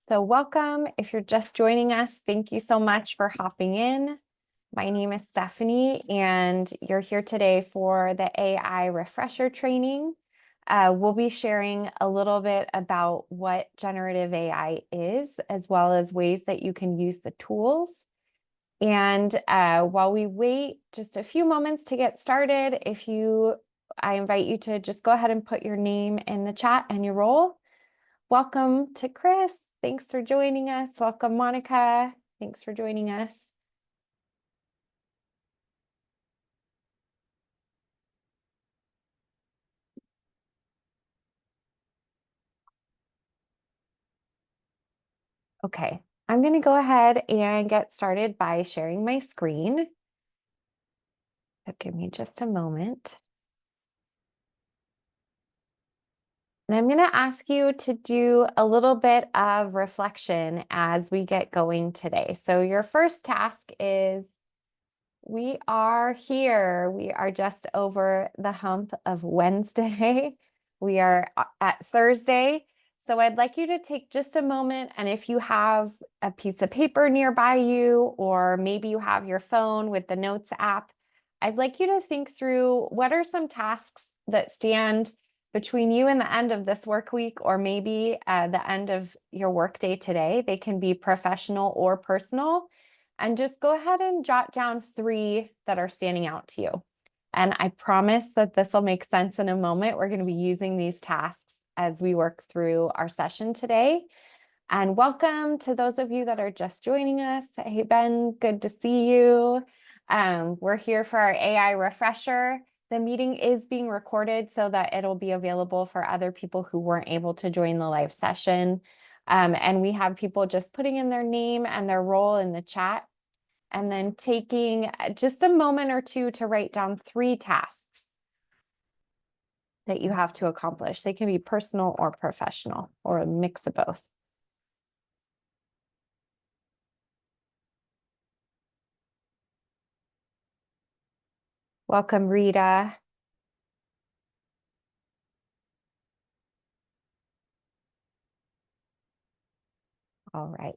So welcome. If you're just joining us, thank you so much for hopping in. My name is Stephanie, and you're here today for the AI refresher training. We'll be sharing a little bit about what generative AI is, as well as ways that you can use the tools. And while we wait just a few moments to get started, I invite you to just go ahead and put your name in the chat and your role. Welcome to Chris. Thanks for joining us. Welcome, Monica. Thanks for joining us. Okay, I'm going to go ahead and get started by sharing my screen. So give me just a moment. And I'm going to ask you to do a little bit of reflection as we get going today. So your first task is we are here. We are just over the hump of Wednesday. We are at Thursday. So I'd like you to take just a moment, and if you have a piece of paper nearby you, or maybe you have your phone with the Notes app, I'd like you to think through what are some tasks that stand between you and the end of this work week, or maybe the end of your workday today. They can be professional or personal. And just go ahead and jot down 3 that are standing out to you. And I promise that this will make sense in a moment. We're going to be using these tasks as we work through our session today. And welcome to those of you that are just joining us. Hey, Ben, good to see you. We're here for our AI refresher. The meeting is being recorded so that it'll be available for other people who weren't able to join the live session. And we have people just putting in their name and their role in the chat, and then taking just a moment or two to write down 3 tasks that you have to accomplish. They can be personal or professional, or a mix of both. Welcome, Rita. All right.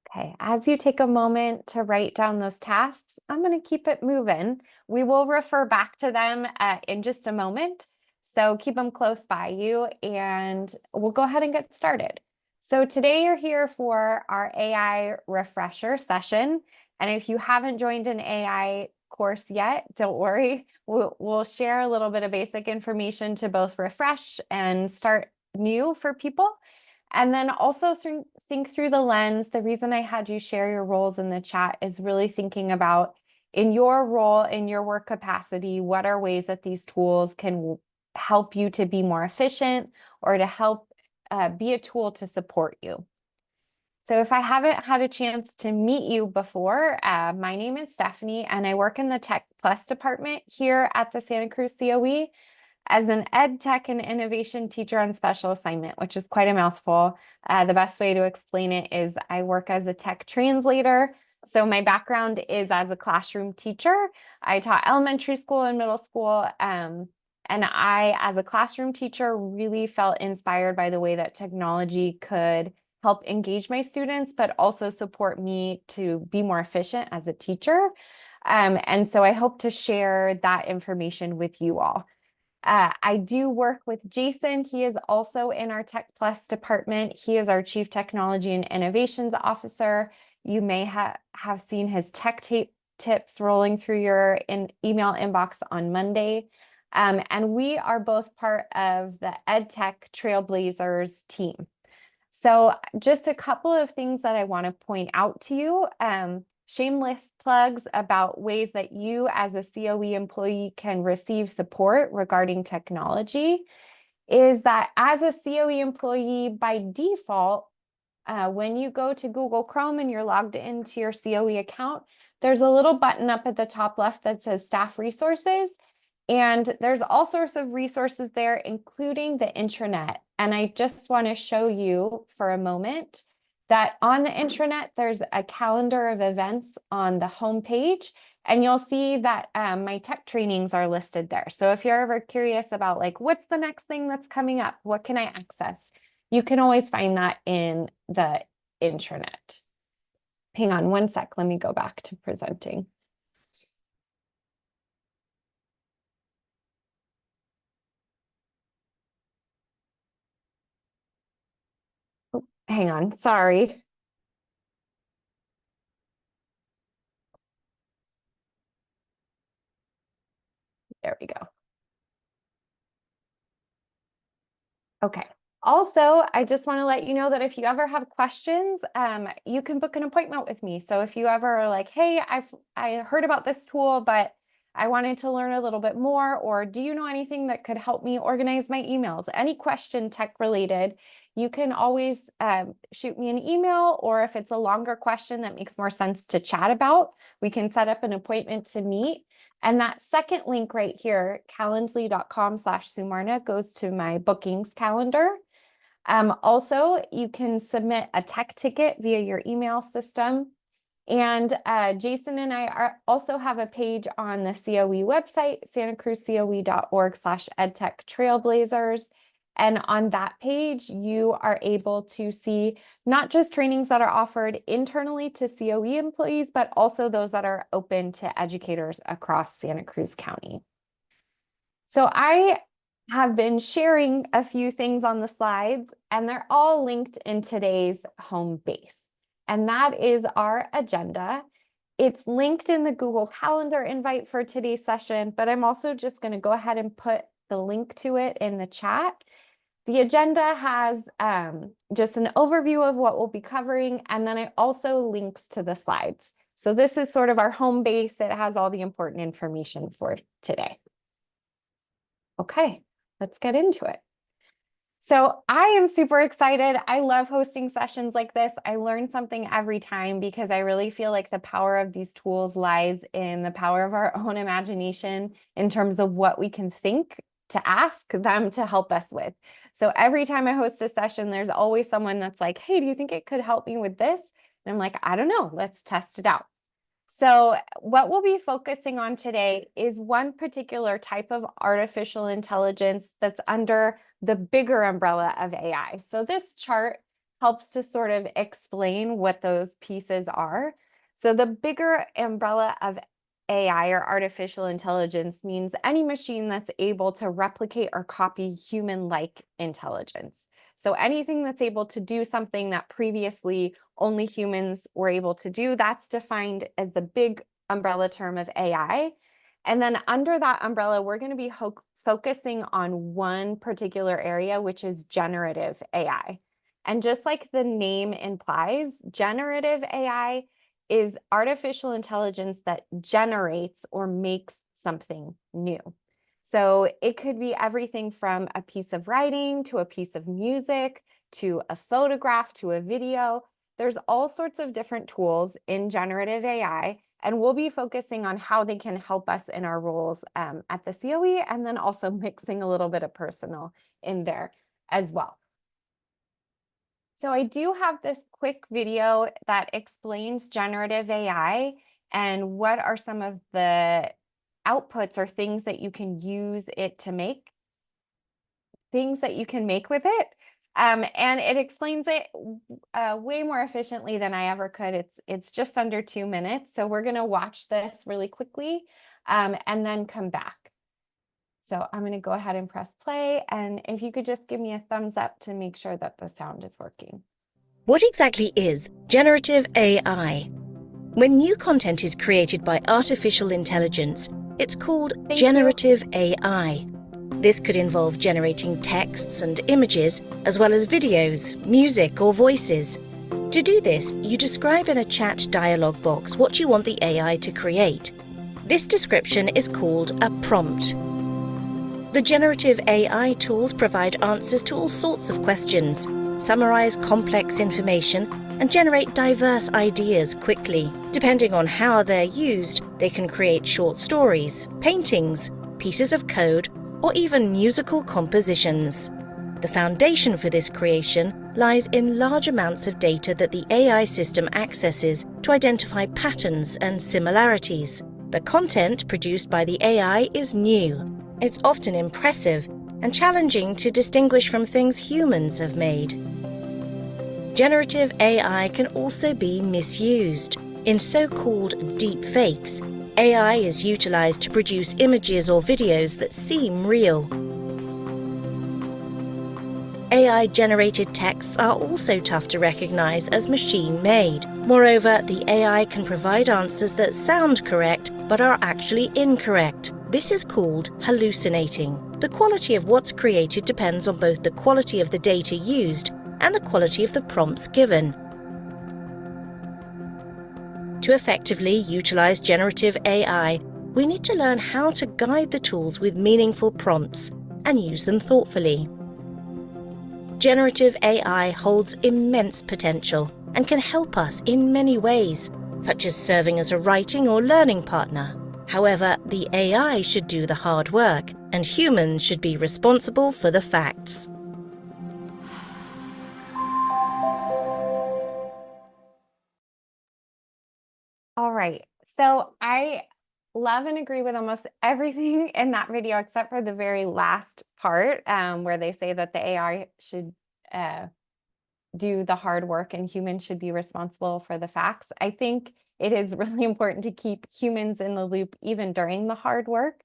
Okay, as you take a moment to write down those tasks, I'm going to keep it moving. We will refer back to them in just a moment, so keep them close by you, and we'll go ahead and get started. So today you're here for our AI refresher session, and if you haven't joined an AI course yet, don't worry. We'll share a little bit of basic information to both refresh and start new for people. And then also think through the lens. The reason I had you share your roles in the chat is really thinking about, in your role, in your work capacity, what are ways that these tools can help you to be more efficient, or to help be a tool to support you. So if I haven't had a chance to meet you before, my name is Stephanie, and I work in the Tech Plus department here at the Santa Cruz COE as an Ed Tech and Innovation Teacher on Special Assignment, which is quite a mouthful. The best way to explain it is I work as a tech translator. So my background is as a classroom teacher. I taught elementary school and middle school. And I, as a classroom teacher, really felt inspired by the way that technology could help engage my students, but also support me to be more efficient as a teacher. And so I hope to share that information with you all. I do work with Jason. He is also in our Tech Plus department. He is our Chief Technology and Innovations Officer. You may have seen his tech tips rolling through your email inbox on Monday. And we are both part of the EdTech Trailblazers team. So just a couple of things that I want to point out to you. Shameless plugs about ways that you as a COE employee can receive support regarding technology is that as a COE employee, by default, when you go to Google Chrome and you're logged into your COE account, there's a little button up at the top left that says Staff Resources. And there's all sorts of resources there, including the intranet. And I just want to show you for a moment that on the intranet, there's a calendar of events on the home page. And you'll see that my tech trainings are listed there. So if you're ever curious about like, what's the next thing that's coming up? What can I access? You can always find that in the intranet. Hang on one sec. Let me go back to presenting. Oh, hang on. Sorry. There we go. Okay. Also, I just want to let you know that if you ever have questions, you can book an appointment with me. So if you ever are like, hey, I heard about this tool, but I wanted to learn a little bit more, or do you know anything that could help me organize my emails? Any question tech related, you can always shoot me an email, or if it's a longer question that makes more sense to chat about, we can set up an appointment to meet. And that second link right here, calendly.com/Sumarna, goes to my bookings calendar. Also, you can submit a tech ticket via your email system. And Jason and I also have a page on the COE website, santacruzcoe.org/edtech-trailblazers. And on that page, you are able to see not just trainings that are offered internally to COE employees, but also those that are open to educators across Santa Cruz County. So I have been sharing a few things on the slides, and they're all linked in today's home base. And that is our agenda. It's linked in the Google Calendar invite for today's session, but I'm also just going to go ahead and put the link to it in the chat. The agenda has just an overview of what we'll be covering, and then it also links to the slides. So this is sort of our home base. It has all the important information for today. Okay, let's get into it. So I am super excited. I love hosting sessions like this. I learn something every time because I really feel like the power of these tools lies in the power of our own imagination in terms of what we can think to ask them to help us with. So every time I host a session, there's always someone that's like, hey, do you think it could help me with this? And I'm like, I don't know, let's test it out. So what we'll be focusing on today is one particular type of artificial intelligence that's under the bigger umbrella of AI. So this chart helps to sort of explain what those pieces are. So the bigger umbrella of AI, or artificial intelligence, means any machine that's able to replicate or copy human-like intelligence. So anything that's able to do something that previously only humans were able to do, that's defined as the big umbrella term of AI. And then under that umbrella, we're going to be focusing on one particular area, which is generative AI. And just like the name implies, generative AI is artificial intelligence that generates or makes something new. So it could be everything from a piece of writing to a piece of music to a photograph to a video. There's all sorts of different tools in generative AI, and we'll be focusing on how they can help us in our roles at the COE, and then also mixing a little bit of personal in there as well. So I do have this quick video that explains generative AI and what are some of the outputs or things that you can use it to make, things that you can make with it. And it explains it way more efficiently than I ever could. It's just under 2 minutes. So we're going to watch this really quickly and then come back. So I'm going to go ahead and press play. And if you could just give me a thumbs up to make sure that the sound is working. What exactly is generative AI? When new content is created by artificial intelligence, it's called generative AI. This could involve generating texts and images, as well as videos, music, or voices. To do this, you describe in a chat dialog box what you want the AI to create. This description is called a prompt. The generative AI tools provide answers to all sorts of questions, summarize complex information, and generate diverse ideas quickly. Depending on how they're used, they can create short stories, paintings, pieces of code, or even musical compositions. The foundation for this creation lies in large amounts of data that the AI system accesses to identify patterns and similarities. The content produced by the AI is new. It's often impressive and challenging to distinguish from things humans have made. Generative AI can also be misused. In so-called deep fakes, AI is utilized to produce images or videos that seem real. AI-generated texts are also tough to recognize as machine-made. Moreover, the AI can provide answers that sound correct but are actually incorrect. This is called hallucinating. The quality of what's created depends on both the quality of the data used and the quality of the prompts given. To effectively utilize generative AI, we need to learn how to guide the tools with meaningful prompts and use them thoughtfully. Generative AI holds immense potential and can help us in many ways, such as serving as a writing or learning partner. However, the AI should do the hard work, and humans should be responsible for the facts. All right. So I love and agree with almost everything in that video, except for the very last part, where they say that the AI should do the hard work and humans should be responsible for the facts. I think it is really important to keep humans in the loop even during the hard work.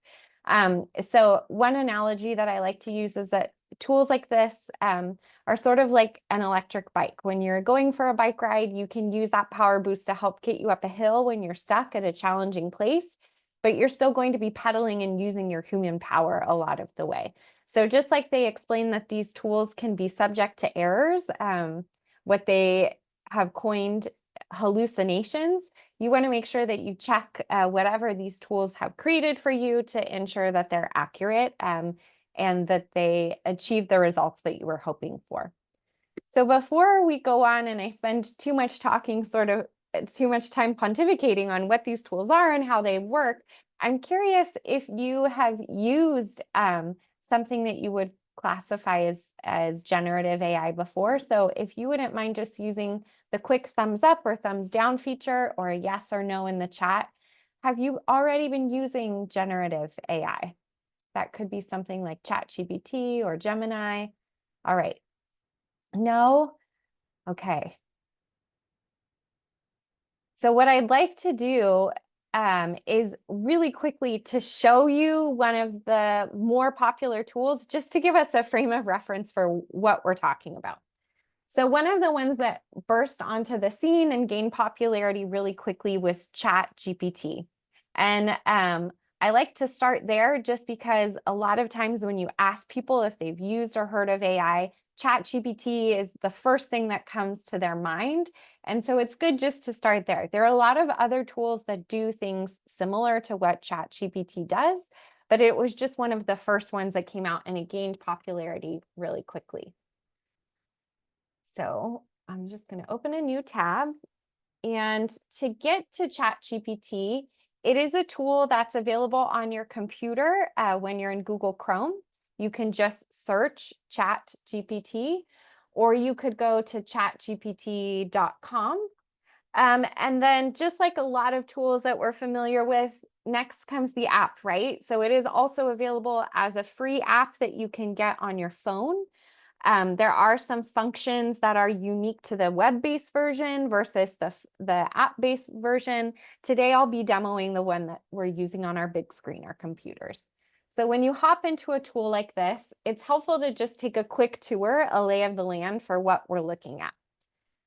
So one analogy that I like to use is that tools like this are sort of like an electric bike. When you're going for a bike ride, you can use that power boost to help get you up a hill when you're stuck at a challenging place, but you're still going to be pedaling and using your human power a lot of the way. So just like they explain that these tools can be subject to errors, what they have coined hallucinations, you want to make sure that you check whatever these tools have created for you to ensure that they're accurate and that they achieve the results that you were hoping for. So before we go on and I spend too much talking, sort of too much time pontificating on what these tools are and how they work, I'm curious if you have used something that you would classify as generative AI before. So if you wouldn't mind just using the quick thumbs up or thumbs down feature or a yes or no in the chat, have you already been using generative AI? That could be something like ChatGPT or Gemini. All right. No? Okay. So what I'd like to do is really quickly to show you one of the more popular tools, just to give us a frame of reference for what we're talking about. So one of the ones that burst onto the scene and gained popularity really quickly was ChatGPT. And I like to start there just because a lot of times when you ask people if they've used or heard of AI, ChatGPT is the first thing that comes to their mind. And so it's good just to start there. There are a lot of other tools that do things similar to what ChatGPT does, but it was just one of the first ones that came out and it gained popularity really quickly. So I'm just going to open a new tab. And to get to ChatGPT, it is a tool that's available on your computer when you're in Google Chrome. You can just search ChatGPT, or you could go to chatgpt.com. And then just like a lot of tools that we're familiar with, next comes the app, right? So it is also available as a free app that you can get on your phone. There are some functions that are unique to the web-based version versus the app-based version. Today, I'll be demoing the one that we're using on our big screen, our computers. So when you hop into a tool like this, it's helpful to just take a quick tour, a lay of the land for what we're looking at.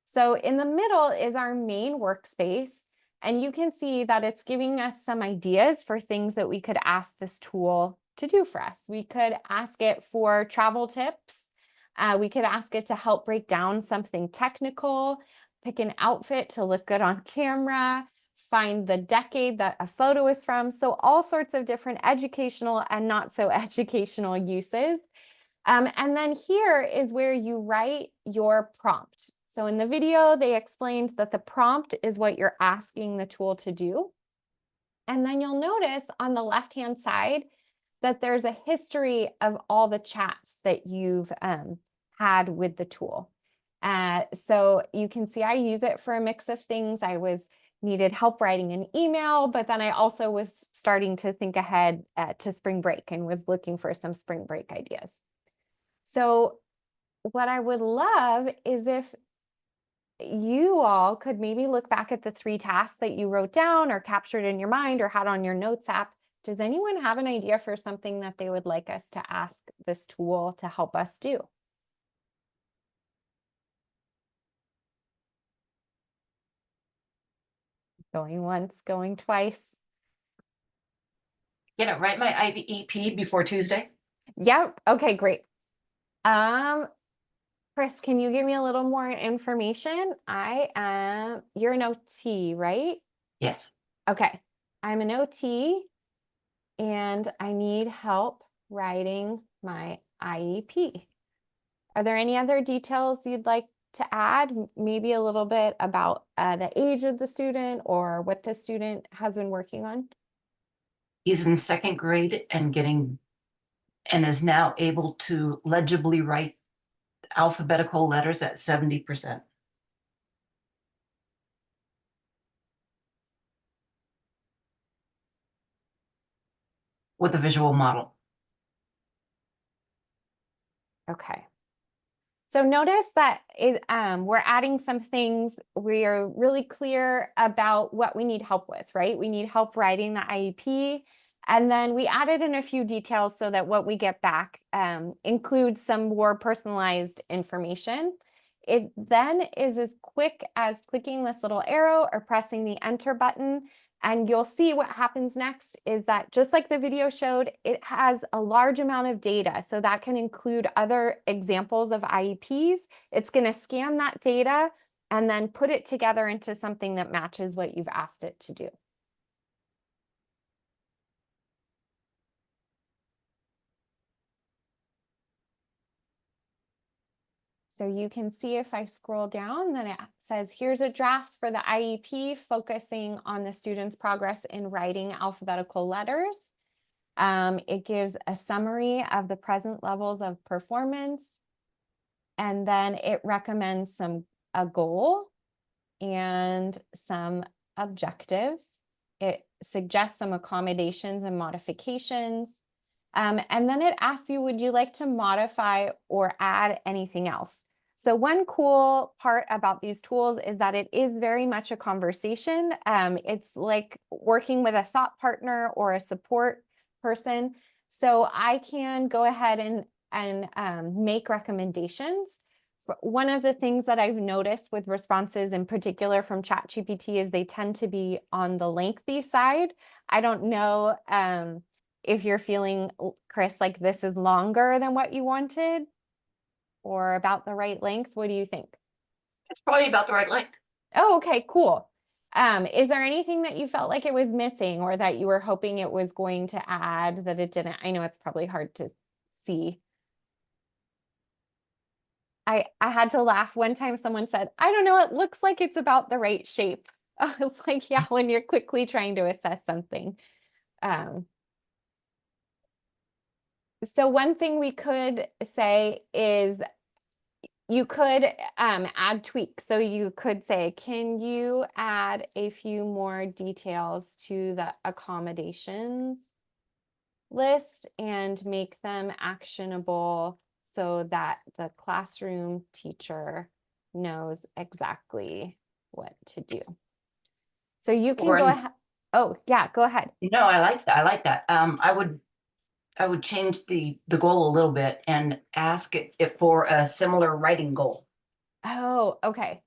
So in the middle is our main workspace, and you can see that it's giving us some ideas for things that we could ask this tool to do for us. We could ask it for travel tips. We could ask it to help break down something technical, pick an outfit to look good on camera, find the decade that a photo is from. So all sorts of different educational and not so educational uses. And then here is where you write your prompt. So in the video, they explained that the prompt is what you're asking the tool to do. And then you'll notice on the left-hand side that there's a history of all the chats that you've had with the tool. So you can see I use it for a mix of things. I was needed help writing an email, but then I also was starting to think ahead to spring break and was looking for some spring break ideas. So what I would love is if you all could maybe look back at the 3 tasks that you wrote down or captured in your mind or had on your notes app. Does anyone have an idea for something that they would like us to ask this tool to help us do? Going once, going twice. Write my IEP before Tuesday. Yep. Okay, great. Chris, can you give me a little more information? You're an OT, right? Yes. Okay. I'm an OT and I need help writing my IEP. Are there any other details you'd like to add? Maybe a little bit about the age of the student or what the student has been working on? He's in 2nd grade and is now able to legibly write alphabetical letters at 70%. With a visual model. Okay. So notice that we're adding some things. We are really clear about what we need help with, right? We need help writing the IEP. And then we added in a few details so that what we get back includes some more personalized information. It then is as quick as clicking this little arrow or pressing the enter button. And you'll see what happens next is that just like the video showed, it has a large amount of data. So that can include other examples of IEPs. It's going to scan that data and then put it together into something that matches what you've asked it to do. So you can see if I scroll down, then it says, here's a draft for the IEP focusing on the student's progress in writing alphabetical letters. It gives a summary of the present levels of performance. And then it recommends a goal and some objectives. It suggests some accommodations and modifications. And then it asks you, would you like to modify or add anything else? So one cool part about these tools is that it is very much a conversation. It's like working with a thought partner or a support person. So I can go ahead and make recommendations. One of the things that I've noticed with responses in particular from ChatGPT is they tend to be on the lengthy side. I don't know if you're feeling, Chris, like this is longer than what you wanted or about the right length. What do you think? It's probably about the right length. Oh, okay, cool. Is there anything that you felt like it was missing or that you were hoping it was going to add that it didn't? I know it's probably hard to see. I had to laugh one time someone said, I don't know, it looks like it's about the right shape. I was like, yeah, when you're quickly trying to assess something. So one thing we could say is you could add tweaks. So you could say, can you add a few more details to the accommodations list and make them actionable so that the classroom teacher knows exactly what to do. So you can go ahead. Oh, yeah, go ahead. No, I like that. I like that. I would change the goal a little bit and ask it for a similar writing goal. Oh, okay.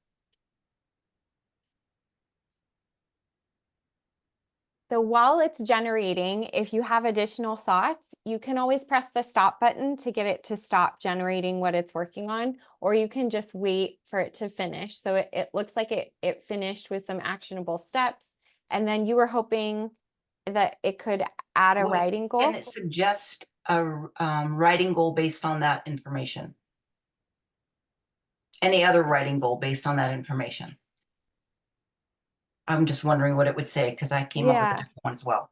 So while it's generating, if you have additional thoughts, you can always press the stop button to get it to stop generating what it's working on, or you can just wait for it to finish. So it looks like it finished with some actionable steps. And then you were hoping that it could add a writing goal. Can it suggest a writing goal based on that information? Any other writing goal based on that information? I'm just wondering what it would say because I came up with a different one as well.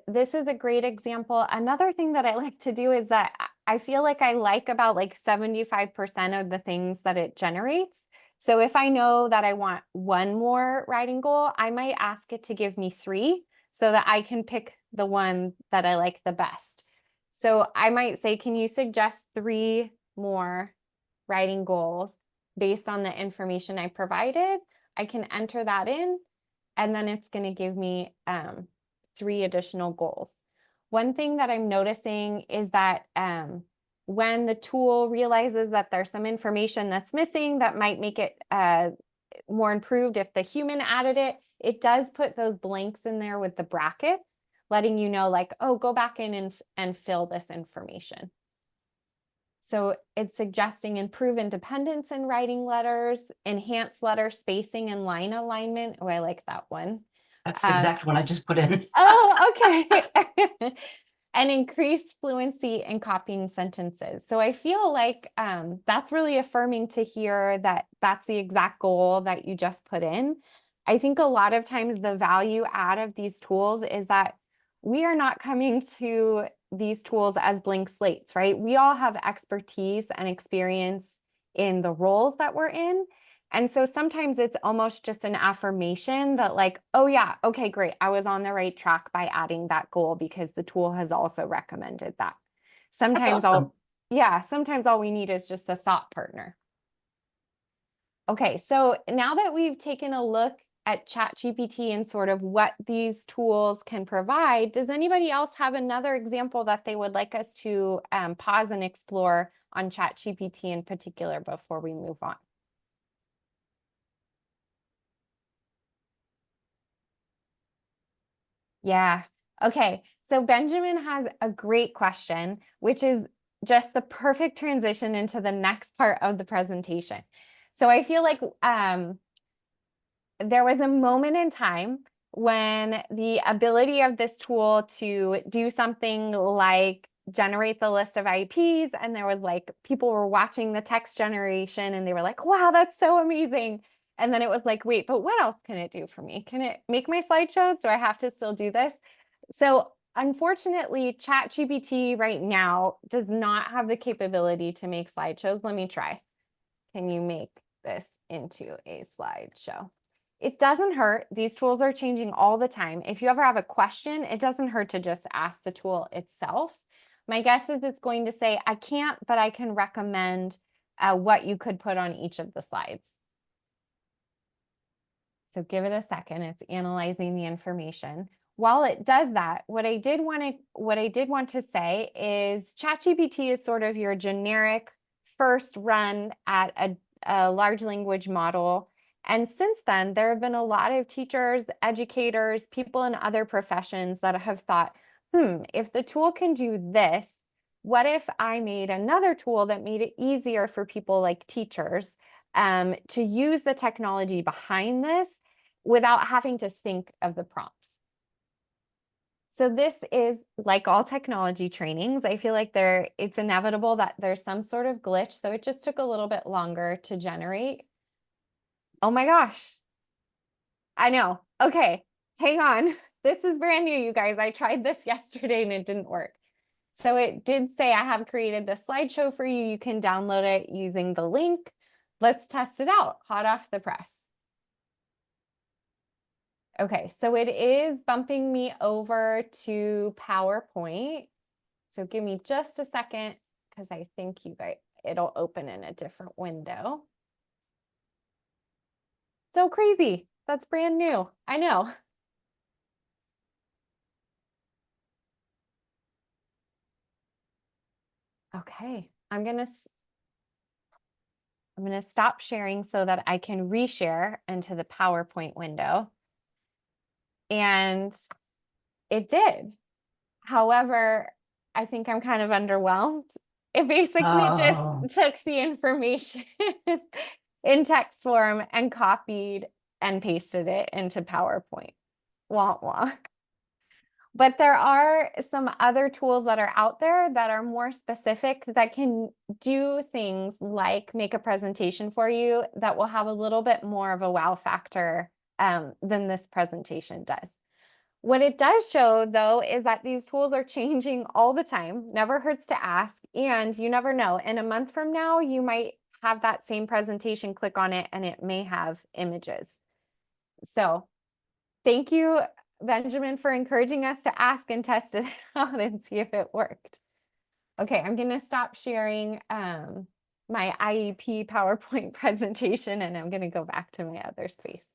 This is a great example. Another thing that I like to do is that I feel like I like about like 75% of the things that it generates. So if I know that I want one more writing goal, I might ask it to give me 3 so that I can pick the one that I like the best. So I might say, can you suggest 3 more writing goals based on the information I provided? I can enter that in, and then it's going to give me 3 additional goals. One thing that I'm noticing is that when the tool realizes that there's some information that's missing that might make it more improved if the human added it, it does put those blanks in there with the brackets, letting you know, like, oh, go back in and fill this information. So it's suggesting improve independence in writing letters, enhance letter spacing and line alignment. Oh, I like that one. That's the exact one I just put in. Oh, okay. And increase fluency in copying sentences. So I feel like that's really affirming to hear that that's the exact goal that you just put in. I think a lot of times the value add of these tools is that we are not coming to these tools as blank slates, right? We all have expertise and experience in the roles that we're in. And so sometimes it's almost just an affirmation that, like, oh yeah, okay, great. I was on the right track by adding that goal because the tool has also recommended that. That's Sometimes awesome. sometimes all we need is just a thought partner. Okay, so now that we've taken a look at ChatGPT and sort of what these tools can provide, does anybody else have another example that they would like us to pause and explore on ChatGPT in particular before we move on? Yeah. Okay. So Benjamin has a great question, which is just the perfect transition into the next part of the presentation. So I feel like there was a moment in time when the ability of this tool to do something like generate the list of IPs, and there was like people were watching the text generation and they were like, wow, that's so amazing. And then it was like, wait, but what else can it do for me? Can it make my slideshows? Do I have to still do this? So unfortunately, ChatGPT right now does not have the capability to make slideshows. Let me try. Can you make this into a slideshow? It doesn't hurt. These tools are changing all the time. If you ever have a question, it doesn't hurt to just ask the tool itself. My guess is it's going to say, I can't, but I can recommend what you could put on each of the slides. So give it a second. It's analyzing the information. While it does that, what I did want to say is ChatGPT is sort of your generic first run at a large language model. And since then, there have been a lot of teachers, educators, people in other professions that have thought, if the tool can do this, what if I made another tool that made it easier for people like teachers to use the technology behind this without having to think of the prompts? So this is like all technology trainings. I feel like it's inevitable that there's some sort of glitch. So it just took a little bit longer to generate. Oh my gosh. I know. Okay, hang on. This is brand new, you guys. I tried this yesterday and it didn't work. So it did say I have created the slideshow for you. You can download it using the link. Let's test it out, hot off the press. Okay, so it is bumping me over to PowerPoint. So give me just a second because I think it'll open in a different window. So crazy. That's brand new. I know. Okay, I'm gonna stop sharing so that I can reshare into the PowerPoint window. And it did. However, I think I'm kind of underwhelmed. It basically just took the information in text form and copied and pasted it into PowerPoint. Wah wah. But there are some other tools that are out there that are more specific that can do things like make a presentation for you that will have a little bit more of a wow factor than this presentation does. What it does show, though, is that these tools are changing all the time. Never hurts to ask. And you never know. In a month from now, you might have that same presentation, click on it, and it may have images. So thank you, Benjamin, for encouraging us to ask and test it out and see if it worked. Okay, I'm going to stop sharing my IEP PowerPoint presentation, and I'm going to go back to my other space.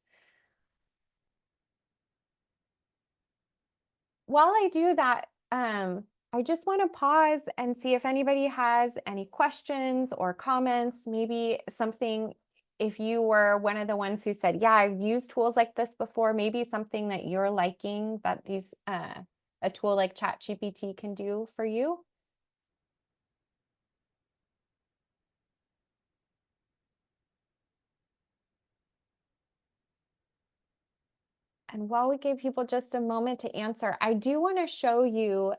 While I do that, I just want to pause and see if anybody has any questions or comments, maybe something, if you were one of the ones who said, yeah, I've used tools like this before, maybe something that you're liking that a tool like ChatGPT can do for you. And while we give people just a moment to answer, I do want to show you,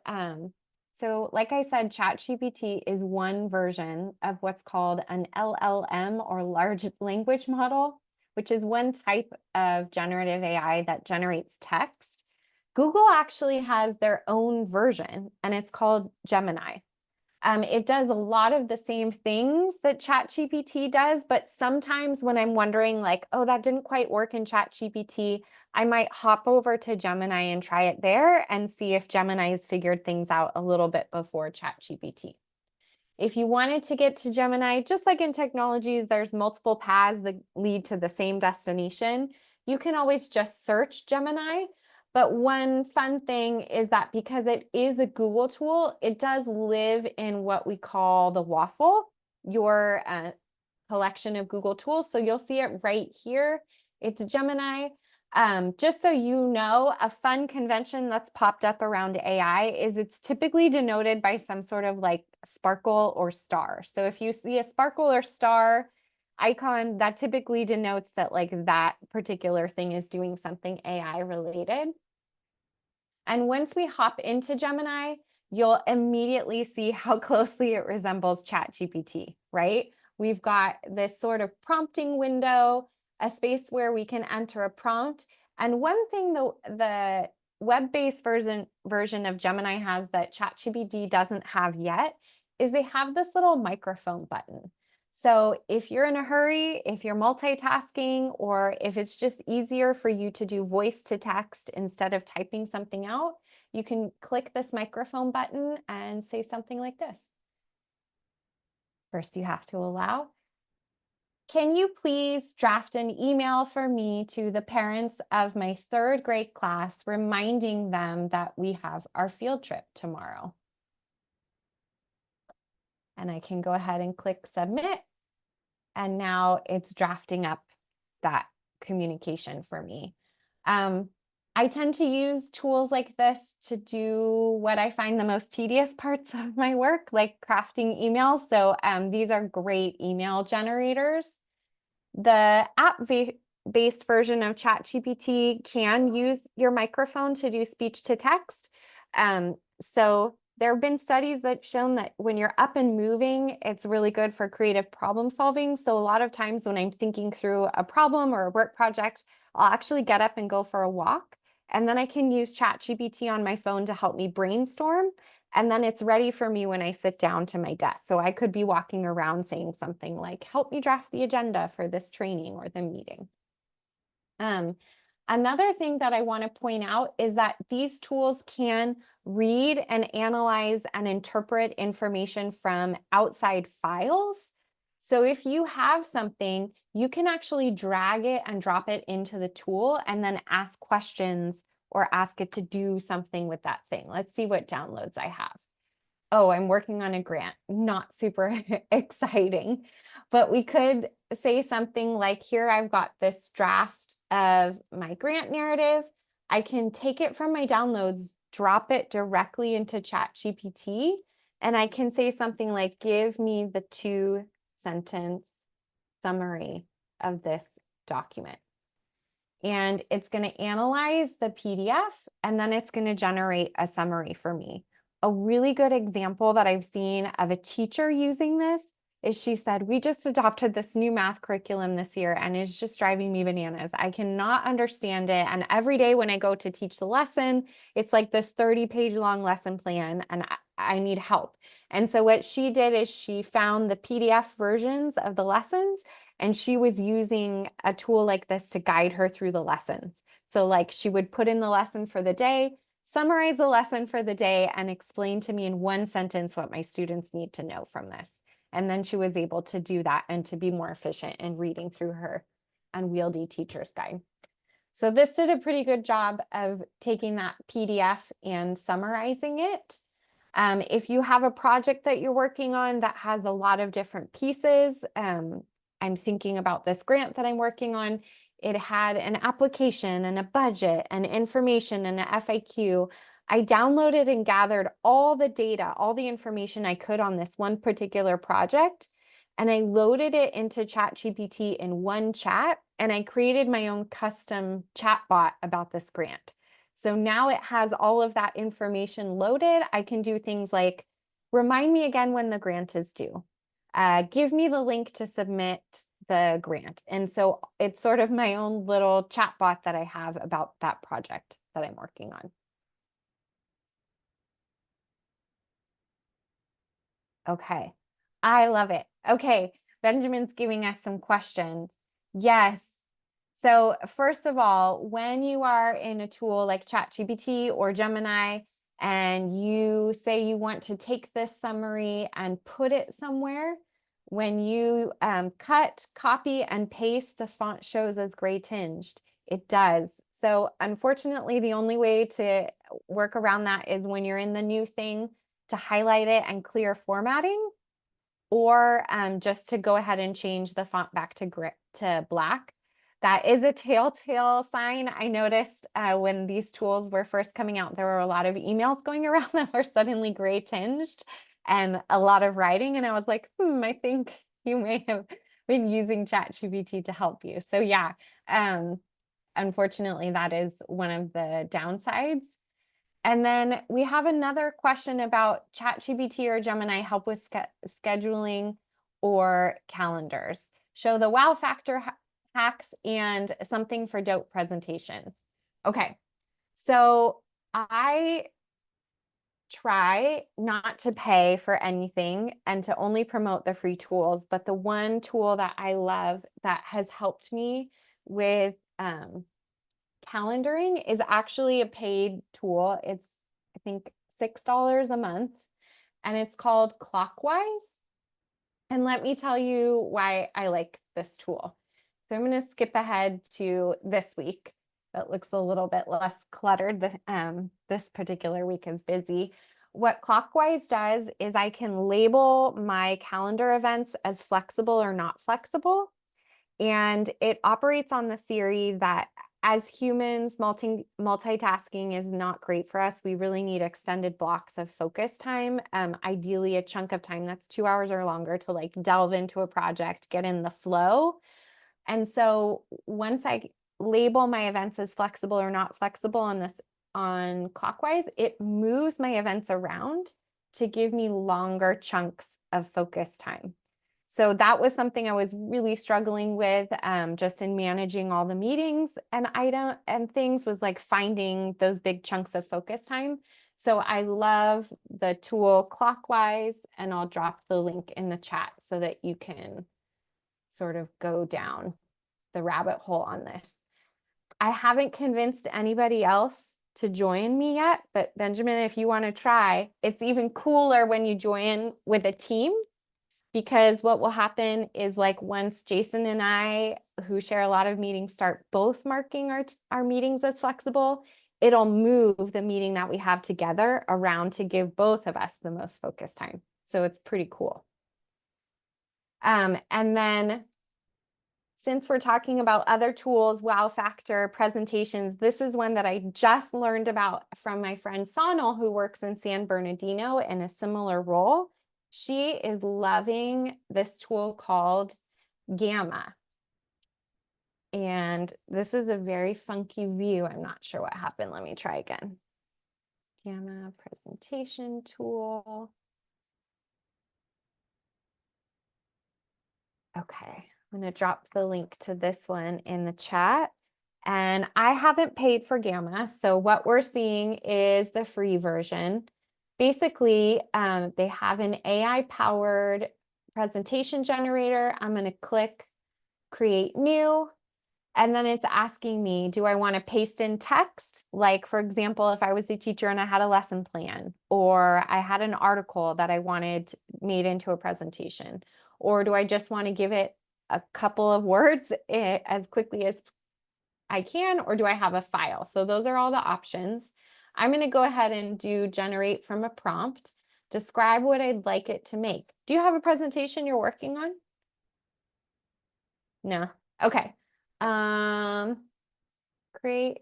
so like I said, ChatGPT is one version of what's called an LLM, or large language model, which is one type of generative AI that generates text. Google actually has their own version, and it's called Gemini. It does a lot of the same things that ChatGPT does, but sometimes when I'm wondering like, oh, that didn't quite work in ChatGPT, I might hop over to Gemini and try it there and see if Gemini has figured things out a little bit before ChatGPT. If you wanted to get to Gemini, just like in technologies, there's multiple paths that lead to the same destination. You can always just search Gemini. But one fun thing is that because it is a Google tool, it does live in what we call the waffle, your collection of Google tools. So you'll see it right here. It's Gemini. Just so you know, a fun convention that's popped up around AI is it's typically denoted by some sort of like sparkle or star. So if you see a sparkle or star icon, that typically denotes that like that particular thing is doing something AI related. And once we hop into Gemini, you'll immediately see how closely it resembles ChatGPT, right? We've got this sort of prompting window, a space where we can enter a prompt. And one thing the web-based version of Gemini has that ChatGPT doesn't have yet is they have this little microphone button. So if you're in a hurry, if you're multitasking, or if it's just easier for you to do voice to text instead of typing something out, you can click this microphone button and say something like this. First, you have to allow. Can you please draft an email for me to the parents of my 3rd grade class, reminding them that we have our field trip tomorrow? And I can go ahead and click submit. And now it's drafting up that communication for me. I tend to use tools like this to do what I find the most tedious parts of my work, like crafting emails. So these are great email generators. The app-based version of ChatGPT can use your microphone to do speech to text. So there have been studies that shown that when you're up and moving, it's really good for creative problem solving. So a lot of times when I'm thinking through a problem or a work project, I'll actually get up and go for a walk. And then I can use ChatGPT on my phone to help me brainstorm. And then it's ready for me when I sit down to my desk. So I could be walking around saying something like, help me draft the agenda for this training or the meeting. Another thing that I want to point out is that these tools can read and analyze and interpret information from outside files. So if you have something, you can actually drag it and drop it into the tool and then ask questions or ask it to do something with that thing. Let's see what downloads I have. Oh, I'm working on a grant. Not super exciting, but we could say something like, here, I've got this draft of my grant narrative. I can take it from my downloads, drop it directly into ChatGPT, and I can say something like, give me the 2-sentence summary of this document. And it's going to analyze the PDF, and then it's going to generate a summary for me. A really good example that I've seen of a teacher using this is she said, we just adopted this new math curriculum this year and it's just driving me bananas. I cannot understand it. And every day when I go to teach the lesson, it's like this 30-page long lesson plan. And I need help. And so what she did is she found the PDF versions of the lessons, and she was using a tool like this to guide her through the lessons. So like she would put in the lesson for the day, summarize the lesson for the day, and explain to me in one sentence what my students need to know from this. And then she was able to do that and to be more efficient in reading through her unwieldy teacher's guide. So this did a pretty good job of taking that PDF and summarizing it. If you have a project that you're working on that has a lot of different pieces, I'm thinking about this grant that I'm working on. It had an application and a budget and information and an FAQ. I downloaded and gathered all the data, all the information I could on this one particular project, and I loaded it into ChatGPT in one chat, and I created my own custom chatbot about this grant. So now it has all of that information loaded. I can do things like, remind me again when the grant is due. Give me the link to submit the grant. And so it's sort of my own little chatbot that I have about that project that I'm working on. Okay, I love it. Okay, Benjamin's giving us some questions. Yes. So first of all, when you are in a tool like ChatGPT or Gemini, and you say you want to take this summary and put it somewhere, when you cut, copy, and paste, the font shows as gray tinged. It does. So unfortunately, the only way to work around that is when you're in the new thing, to highlight it and clear formatting, or just to go ahead and change the font back to black. That is a telltale sign. I noticed when these tools were first coming out, there were a lot of emails going around that were suddenly gray tinged and a lot of writing. And I was like, I think you may have been using ChatGPT to help you. So yeah, unfortunately, that is one of the downsides. And then we have another question about ChatGPT or Gemini help with scheduling or calendars. Show the wow factor hacks and something for dope presentations. Okay, so I try not to pay for anything and to only promote the free tools, but the one tool that I love that has helped me with calendaring is actually a paid tool. It's, I think, $6 a month, and it's called Clockwise. And let me tell you why I like this tool. So I'm going to skip ahead to this week. That looks a little bit less cluttered. This particular week is busy. What Clockwise does is I can label my calendar events as flexible or not flexible. And it operates on the theory that as humans, multitasking is not great for us. We really need extended blocks of focus time, ideally a chunk of time that's 2 hours or longer to like delve into a project, get in the flow. And so once I label my events as flexible or not flexible on Clockwise, it moves my events around to give me longer chunks of focus time. So that was something I was really struggling with, just in managing all the meetings and things, was like finding those big chunks of focus time. So I love the tool Clockwise, and I'll drop the link in the chat so that you can sort of go down the rabbit hole on this. I haven't convinced anybody else to join me yet, but Benjamin, if you want to try, it's even cooler when you join with a team. Because what will happen is, like, once Jason and I, who share a lot of meetings, start both marking our meetings as flexible, it'll move the meeting that we have together around to give both of us the most focus time. So it's pretty cool. And then since we're talking about other tools, wow factor, presentations, this is one that I just learned about from my friend Sonal, who works in San Bernardino in a similar role. She is loving this tool called Gamma. And this is a very funky view. I'm not sure what happened. Let me try again. Gamma presentation tool. Okay, I'm going to drop the link to this one in the chat. And I haven't paid for Gamma. So what we're seeing is the free version. basically, they have an AI-powered presentation generator. I'm going to click Create New. And then it's asking me, do I want to paste in text? Like, for example, if I was a teacher and I had a lesson plan, or I had an article that I wanted made into a presentation, or do I just want to give it a couple of words as quickly as I can, or do I have a file? So those are all the options. I'm going to go ahead and do generate from a prompt. Describe what I'd like it to make. Do you have a presentation you're working on? No. Okay. Create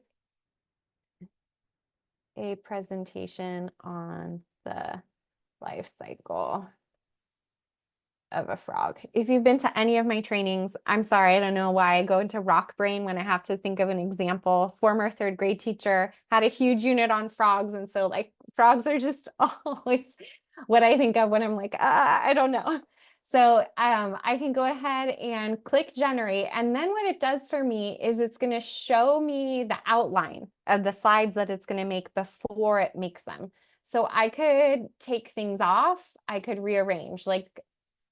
a presentation on the life cycle of a frog. If you've been to any of my trainings, I'm sorry, I don't know why I go into rock brain when I have to think of an example. Former third grade teacher had a huge unit on frogs. And so like frogs are just always what I think of when I'm like, I don't know. So I can go ahead and click generate. And then what it does for me is it's going to show me the outline of the slides that it's going to make before it makes them. So I could take things off. I could rearrange. Like,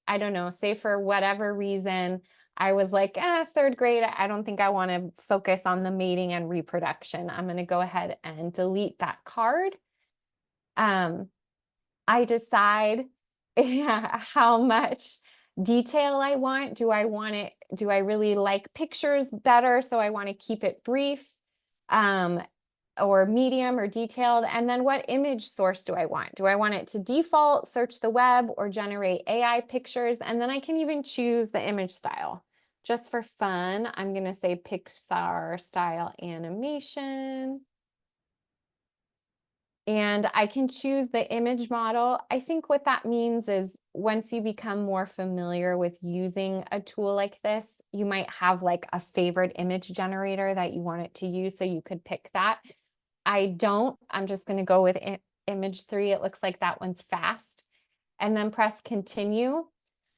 I don't know, say for whatever reason, I was like, third grade, I don't think I want to focus on the mating and reproduction. I'm going to go ahead and delete that card. I decide how much detail I want. Do I want it? Do I really like pictures better? So I want to keep it brief, or medium or detailed. And then what image source do I want? Do I want it to default, search the web, or generate AI pictures? And then I can even choose the image style. Just for fun, I'm going to say Pixar style animation. And I can choose the image model. I think what that means is once you become more familiar with using a tool like this, you might have like a favorite image generator that you want it to use. So you could pick that. I don't. I'm just going to go with image 3. It looks like that one's fast. And then press continue.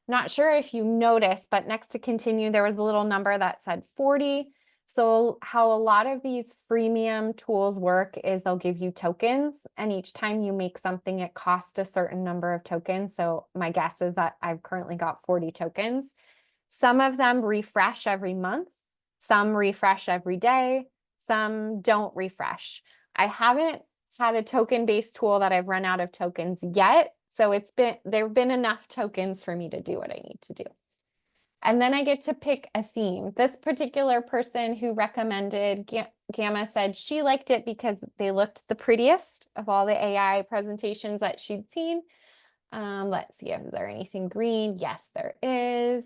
Not sure if you noticed, but next to continue, there was a little number that said 40. So how a lot of these freemium tools work is they'll give you tokens, and each time you make something, it costs a certain number of tokens. So my guess is that I've currently got 40 tokens. Some of them refresh every month, some refresh every day, some don't refresh. I haven't had a token-based tool that I've run out of tokens yet. So there've been enough tokens for me to do what I need to do. And then I get to pick a theme. This particular person who recommended Gamma said she liked it because they looked the prettiest of all the AI presentations that she'd seen. Let's see, is there anything green? Yes, there is.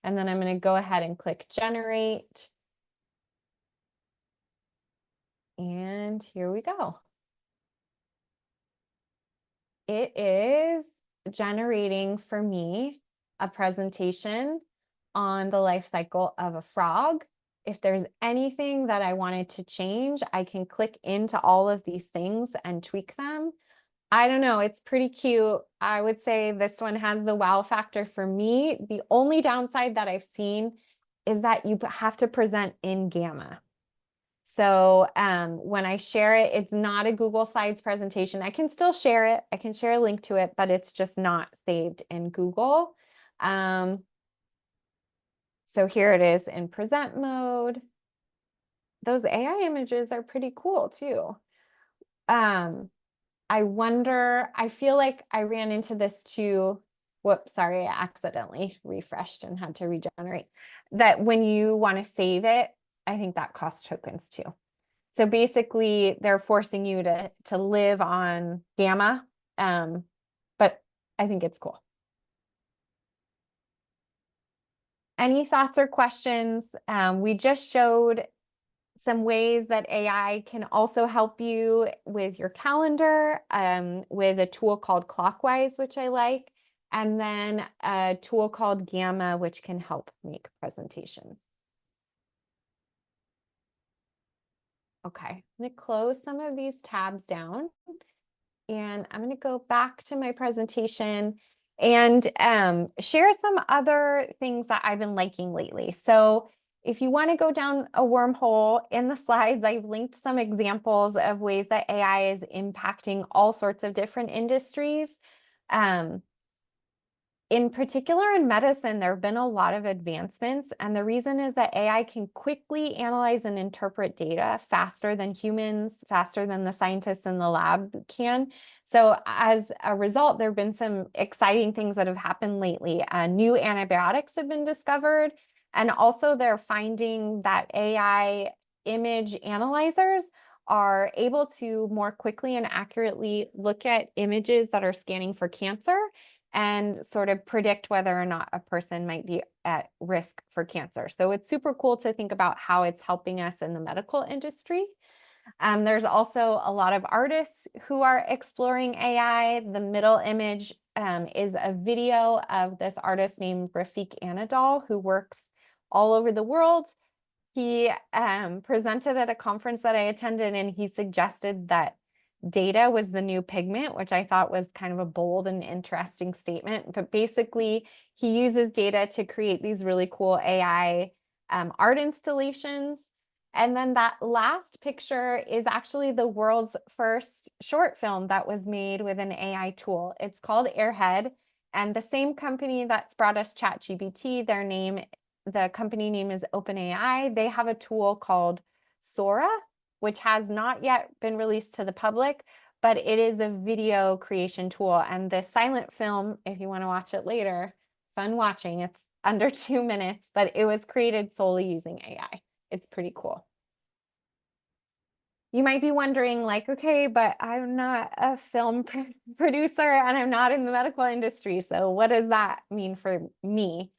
And then I'm going to go ahead and click generate. And here we go. It is generating for me a presentation on the life cycle of a frog. If there's anything that I wanted to change, I can click into all of these things and tweak them. I don't know, it's pretty cute. I would say this one has the wow factor for me. The only downside that I've seen is that you have to present in Gamma. So when I share it, it's not a Google Slides presentation. I can still share it. I can share a link to it, but it's just not saved in Google. So here it is in present mode. Those AI images are pretty cool too. I wonder, I feel like I ran into this too. Whoops, sorry, I accidentally refreshed and had to regenerate. That when you want to save it, I think that costs tokens too. So basically, they're forcing you to live on Gamma, but I think it's cool. Any thoughts or questions? We just showed some ways that AI can also help you with your calendar, with a tool called Clockwise, which I like, and then a tool called Gamma, which can help make presentations. Okay, I'm going to close some of these tabs down, and I'm going to go back to my presentation and share some other things that I've been liking lately. So If you want to go down a wormhole in the slides, I've linked some examples of ways that AI is impacting all sorts of different industries. In particular, in medicine, there have been a lot of advancements, and the reason is that AI can quickly analyze and interpret data faster than humans, faster than the scientists in the lab can. So as a result, there have been some exciting things that have happened lately. New antibiotics have been discovered, and also they're finding that AI image analyzers are able to more quickly and accurately look at images that are scanning for cancer and sort of predict whether or not a person might be at risk for cancer. So it's super cool to think about how it's helping us in the medical industry. There's also a lot of artists who are exploring AI. The middle image is a video of this artist named Rafik Anadol, who works all over the world. He presented at a conference that I attended, and he suggested that data was the new pigment, which I thought was kind of a bold and interesting statement. But basically, he uses data to create these really cool AI art installations. And then that last picture is actually the world's first short film that was made with an AI tool. It's called Airhead, and the same company that's brought us ChatGPT, the company name is OpenAI. They have a tool called Sora, which has not yet been released to the public, but it is a video creation tool. And the silent film, if you want to watch it later, fun watching. It's under 2 minutes, but it was created solely using AI. It's pretty cool. You might be wondering, like, okay, but I'm not a film producer and I'm not in the medical industry. So what does that mean for me?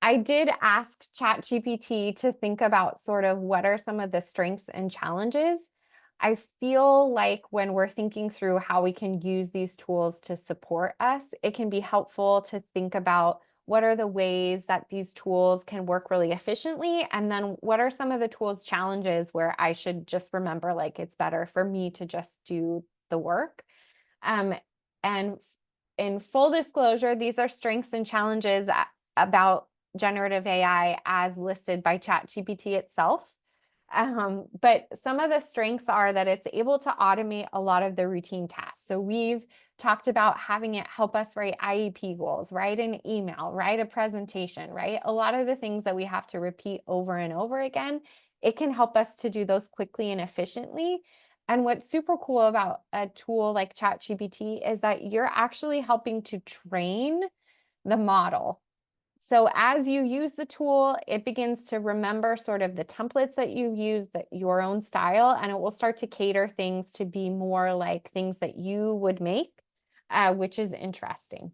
I did ask ChatGPT to think about sort of what are some of the strengths and challenges. I feel like when we're thinking through how we can use these tools to support us, it can be helpful to think about what are the ways that these tools can work really efficiently, and then what are some of the tools' challenges where I should just remember, like, it's better for me to just do the work. And in full disclosure, these are strengths and challenges about generative AI as listed by ChatGPT itself. But some of the strengths are that it's able to automate a lot of the routine tasks. So we've talked about having it help us write IEP goals, write an email, write a presentation, right? A lot of the things that we have to repeat over and over again, it can help us to do those quickly and efficiently. And what's super cool about a tool like ChatGPT is that you're actually helping to train the model. So as you use the tool, it begins to remember sort of the templates that you've used, your own style, and it will start to cater things to be more like things that you would make, which is interesting.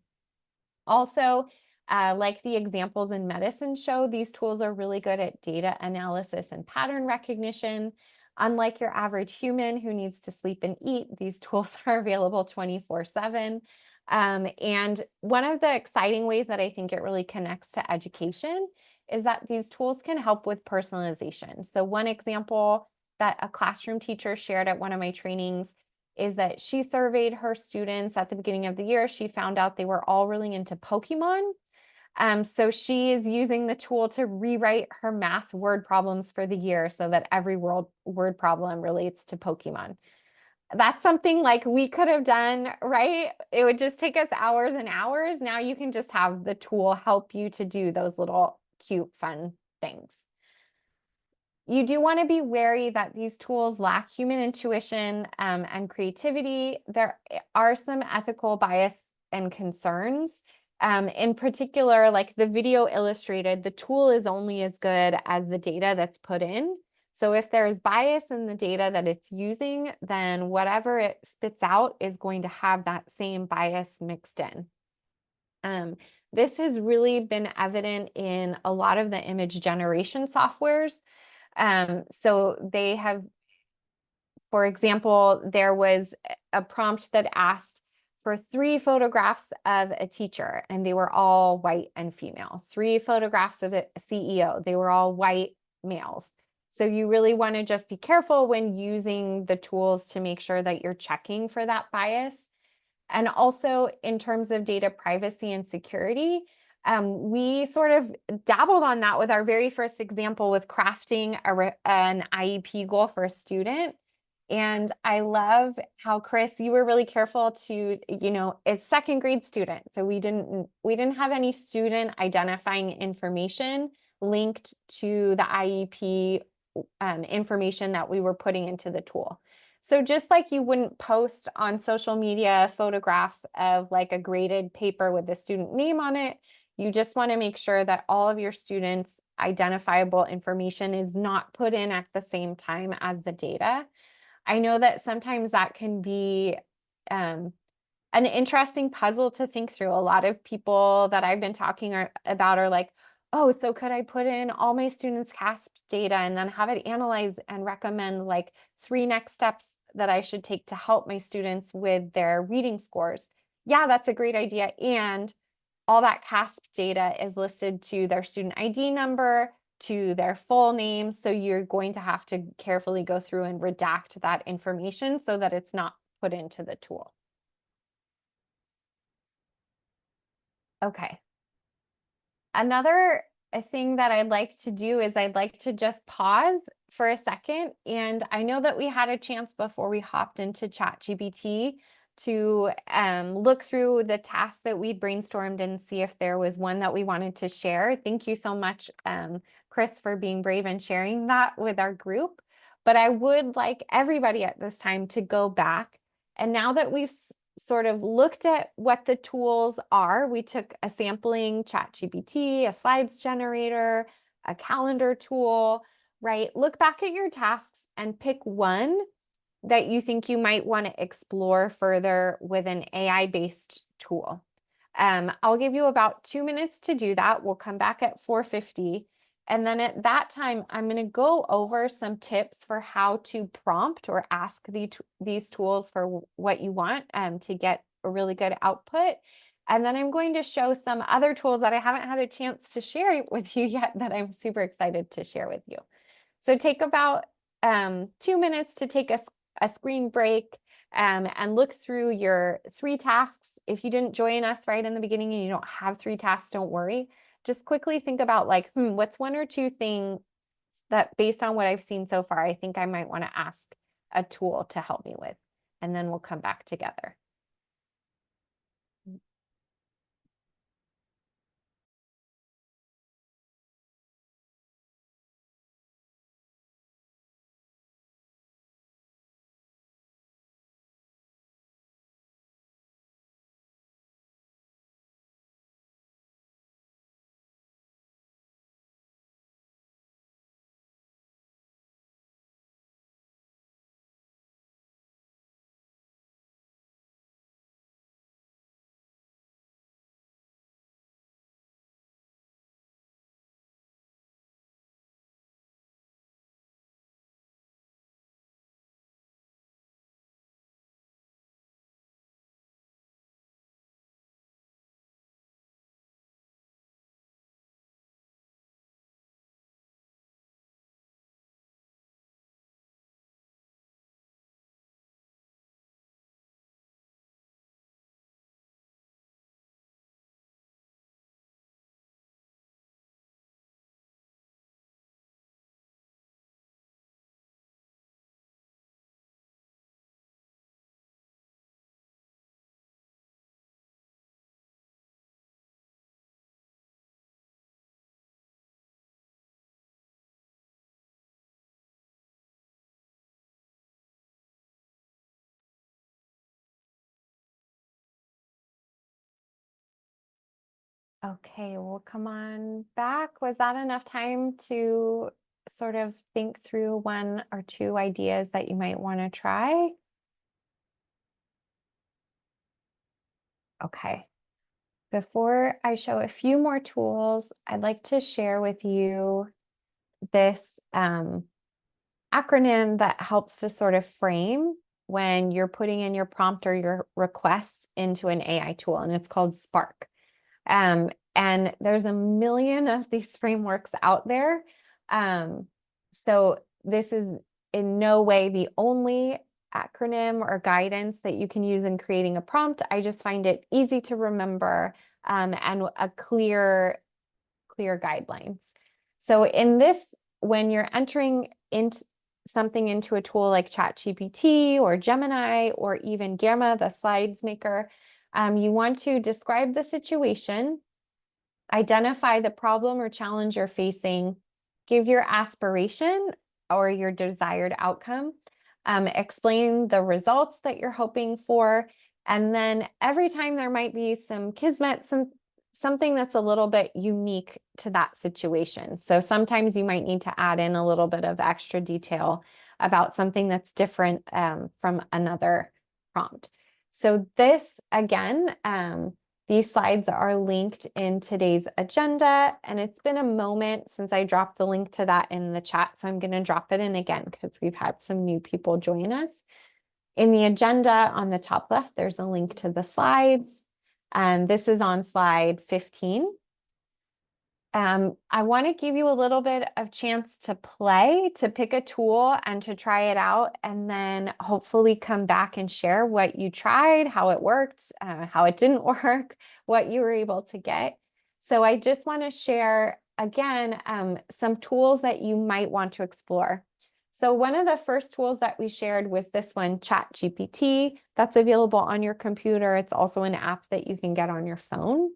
Also, like the examples in medicine show, these tools are really good at data analysis and pattern recognition. Unlike your average human who needs to sleep and eat, these tools are available 24/7. And one of the exciting ways that I think it really connects to education is that these tools can help with personalization. So one example that a classroom teacher shared at one of my trainings is that she surveyed her students at the beginning of the year. She found out they were all really into Pokemon. So she is using the tool to rewrite her math word problems for the year so that every word problem relates to Pokemon. That's something like we could have done, right? It would just take us hours and hours. Now you can just have the tool help you to do those little cute, fun things. You do want to be wary that these tools lack human intuition and creativity. There are some ethical bias and concerns. In particular, like the video illustrated, the tool is only as good as the data that's put in. So if there's bias in the data that it's using, then whatever it spits out is going to have that same bias mixed in. This has really been evident in a lot of the image generation softwares. So they have, for example, there was a prompt that asked for 3 photographs of a teacher, and they were all white and female. 3 photographs of a CEO, they were all white males. So you really want to just be careful when using the tools to make sure that you're checking for that bias. And also in terms of data privacy and security, We sort of dabbled on that with our very first example with crafting an IEP goal for a student. And I love how, Chris, you were really careful to, it's second grade student. So we didn't have any student identifying information linked to the IEP information that we were putting into the tool. So just like you wouldn't post on social media a photograph of like a graded paper with the student name on it, you just want to make sure that all of your students' identifiable information is not put in at the same time as the data. I know that sometimes that can be an interesting puzzle to think through. A lot of people that I've been talking about are like, oh, so could I put in all my students' CASP data and then have it analyze and recommend like 3 next steps that I should take to help my students with their reading scores? Yeah, that's a great idea. And all that CASP data is listed to their student ID number, to their full name. So you're going to have to carefully go through and redact that information so that it's not put into the tool. Okay. Another thing that I'd like to do is I'd like to just pause for a second. And I know that we had a chance before we hopped into ChatGPT to look through the tasks that we brainstormed and see if there was one that we wanted to share. Thank you so much, Chris, for being brave and sharing that with our group. But I would like everybody at this time to go back. And now that we've sort of looked at what the tools are, we took a sampling ChatGPT, a slides generator, a calendar tool, right? Look back at your tasks and pick one that you think you might want to explore further with an AI-based tool. I'll give you about 2 minutes to do that. We'll come back at 4:50. And then at that time, I'm going to go over some tips for how to prompt or ask these tools for what you want to get a really good output. And then I'm going to show some other tools that I haven't had a chance to share with you yet that I'm super excited to share with you. So take about 2 minutes to take a screen break and look through your 3 tasks. If you didn't join us right in the beginning and you don't have 3 tasks, don't worry. Just quickly think about like, what's 1 or 2 things that based on what I've seen so far, I think I might want to ask a tool to help me with. And then we'll come back together. Okay, well, come on back. Was that enough time to sort of think through 1 or 2 ideas that you might want to try? Okay. Before I show a few more tools, I'd like to share with you this acronym that helps to sort of frame when you're putting in your prompt or your request into an AI tool, and it's called Spark. And there's a million of these frameworks out there. So this is in no way the only acronym or guidance that you can use in creating a prompt. I just find it easy to remember and a clear guidelines. So in this, when you're entering something into a tool like ChatGPT or Gemini or even Gamma, the slides maker, you want to describe the situation, identify the problem or challenge you're facing, give your aspiration or your desired outcome, explain the results that you're hoping for, and then every time there might be some kismet, something that's a little bit unique to that situation. So sometimes you might need to add in a little bit of extra detail about something that's different from another prompt. So this, again, these slides are linked in today's agenda, and it's been a moment since I dropped the link to that in the chat, so I'm going to drop it in again because we've had some new people join us. In the agenda on the top left, there's a link to the slides, and this is on slide 15. I want to give you a little bit of chance to play, to pick a tool and to try it out, and then hopefully come back and share what you tried, how it worked, how it didn't work, what you were able to get. So I just want to share, again, some tools that you might want to explore. So one of the first tools that we shared was this one, ChatGPT. That's available on your computer. It's also an app that you can get on your phone.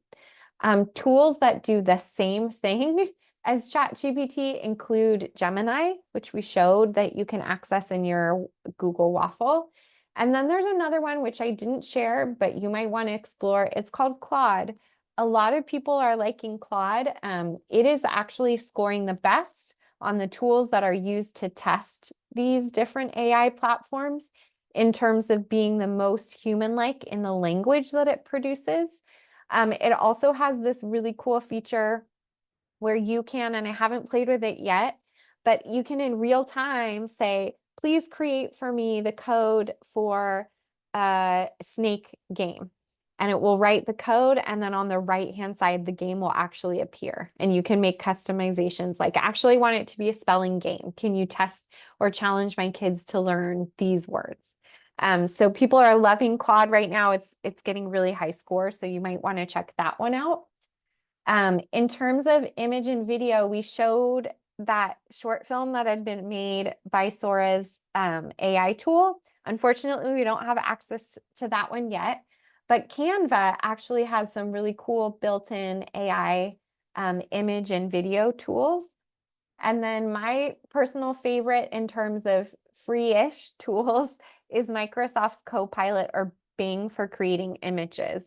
Tools that do the same thing as ChatGPT include Gemini, which we showed that you can access in your Google Waffle. And then there's another one which I didn't share, but you might want to explore. It's called Claude. A lot of people are liking Claude. It is actually scoring the best on the tools that are used to test these different AI platforms in terms of being the most human-like in the language that it produces. It also has this really cool feature where you can, and I haven't played with it yet, but you can in real time say, please create for me the code for a snake game. And it will write the code, and then on the right-hand side, the game will actually appear. And you can make customizations, like I actually want it to be a spelling game. Can you test or challenge my kids to learn these words? So people are loving Claude right now. It's getting really high scores, so you might want to check that one out. In terms of image and video, we showed that short film that had been made by Sora's AI tool. Unfortunately, we don't have access to that one yet, but Canva actually has some really cool built-in AI image and video tools. And then my personal favorite in terms of free-ish tools is Microsoft's Copilot or Bing for creating images.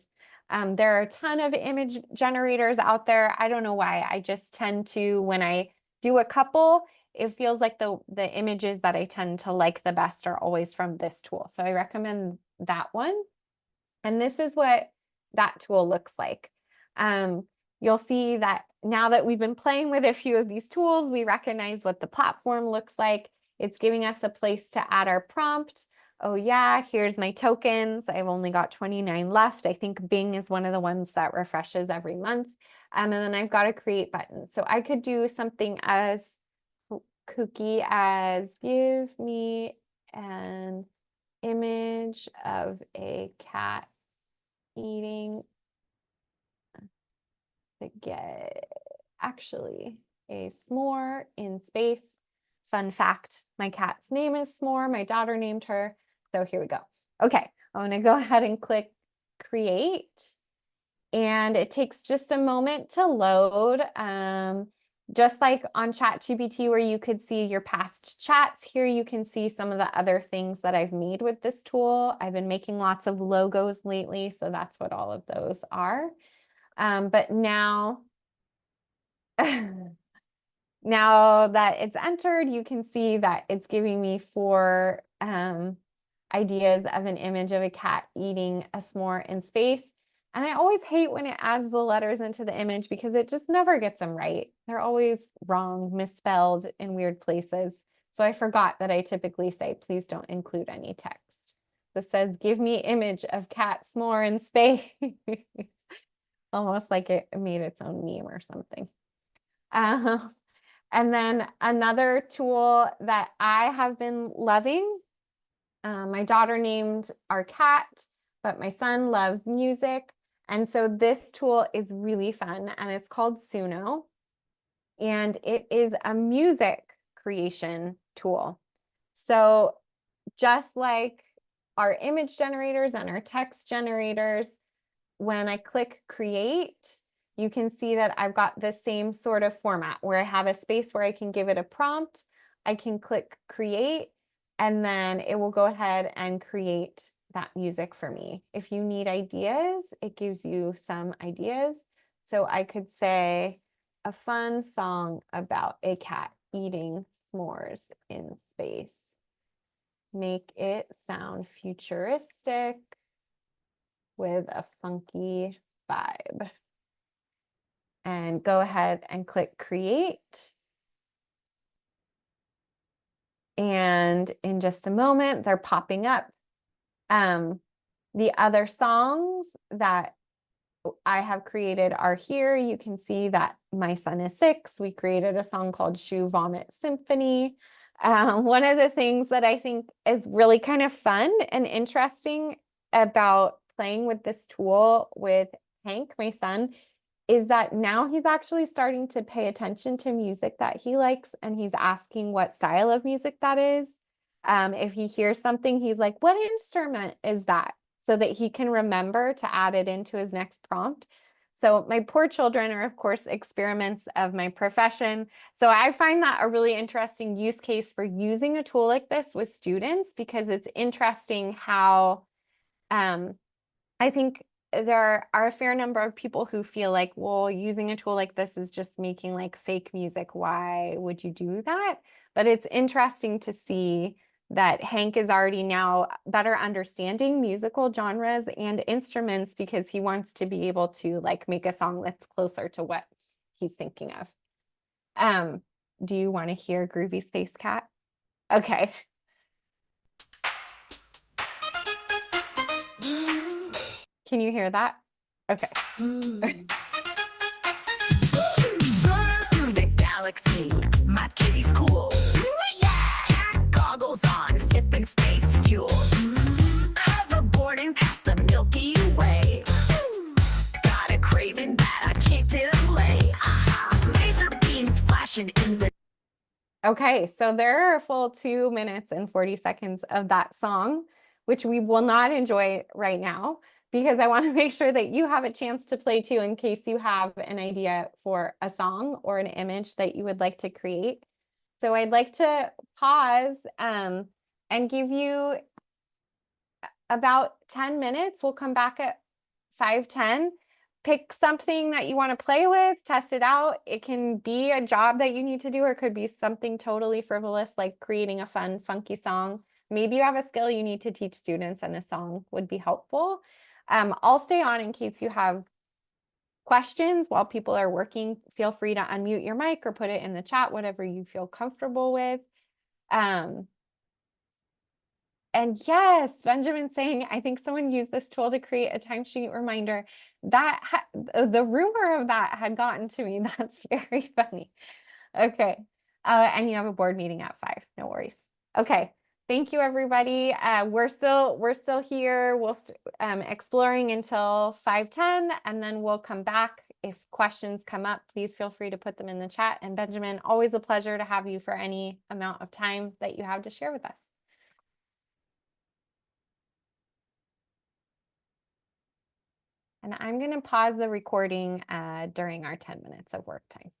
There are a ton of image generators out there. I don't know why. I just tend to, when I do a couple, it feels like the images that I tend to like the best are always from this tool. So I recommend that one. And this is what that tool looks like. You'll see that now that we've been playing with a few of these tools, we recognize what the platform looks like. It's giving us a place to add our prompt. Oh yeah, here's my tokens. I've only got 29 left. I think Bing is one of the ones that refreshes every month. And then I've got a create button. So I could do something as kooky as give me an image of a cat eating actually a s'more in space. Fun fact, my cat's name is S'more. My daughter named her. So here we go. Okay, I'm going to go ahead and click create. And it takes just a moment to load. Just like on ChatGPT where you could see your past chats, here you can see some of the other things that I've made with this tool. I've been making lots of logos lately, so that's what all of those are. But now, now that it's entered, you can see that it's giving me 4 ideas of an image of a cat eating a s'more in space. And I always hate when it adds the letters into the image because it just never gets them right. They're always wrong, misspelled in weird places. So I forgot that I typically say, please don't include any text. This says, give me image of cat s'more in space. Almost like it made its own meme or something. And then another tool that I have been loving My daughter named our cat, but my son loves music. And so this tool is really fun, and it's called Suno. And it is a music creation tool. So just like our image generators and our text generators, when I click create, you can see that I've got the same sort of format where I have a space where I can give it a prompt. I can click create, and then it will go ahead and create that music for me. If you need ideas, it gives you some ideas. So I could say a fun song about a cat eating s'mores in space. Make it sound futuristic with a funky vibe. And go ahead and click create. And in just a moment, they're popping up. The other songs that I have created are here. You can see that my son is 6. We created a song called Shoe Vomit Symphony. One of the things that I think is really kind of fun and interesting about playing with this tool with Hank, my son, is that now he's actually starting to pay attention to music that he likes, and he's asking what style of music that is. If he hears something, he's like, what instrument is that? So that he can remember to add it into his next prompt. So my poor children are, of course, experiments of my profession. So I find that a really interesting use case for using a tool like this with students, because it's interesting how I think there are a fair number of people who feel like, well, using a tool like this is just making like fake music. Why would you do that? But it's interesting to see that Hank is already now better understanding musical genres and instruments, because he wants to be able to like make a song that's closer to what he's thinking of. Do you want to hear Groovy Space Cat? Okay. Can you hear that? Okay. Through the galaxy, my kitty's cool. Cat goggles on, sipping space fuel. Hoverboarding past the Milky Way. Got a craving that I can't delay. Laser beams flashing in the. Okay, so there are a full 2 minutes and 40 seconds of that song, which we will not enjoy right now, because I want to make sure that you have a chance to play too, in case you have an idea for a song or an image that you would like to create. So I'd like to pause and give you about 10 minutes. We'll come back at 5:10. Pick something that you want to play with, test it out. It can be a job that you need to do, or it could be something totally frivolous, like creating a fun, funky song. Maybe you have a skill you need to teach students, and a song would be helpful. I'll stay on in case you have questions while people are working. Feel free to unmute your mic or put it in the chat, whatever you feel comfortable with. And yes, Benjamin's saying, I think someone used this tool to create a timesheet reminder. That the rumor of that had gotten to me. That's very funny. Okay. And you have a board meeting at 5. No worries. Okay. Thank you, everybody. We're still here. We'll exploring until 5:10, and then we'll come back. If questions come up, please feel free to put them in the chat. And Benjamin, always a pleasure to have you for any amount of time that you have to share with us. And I'm going to pause the recording during our 10 minutes of work time.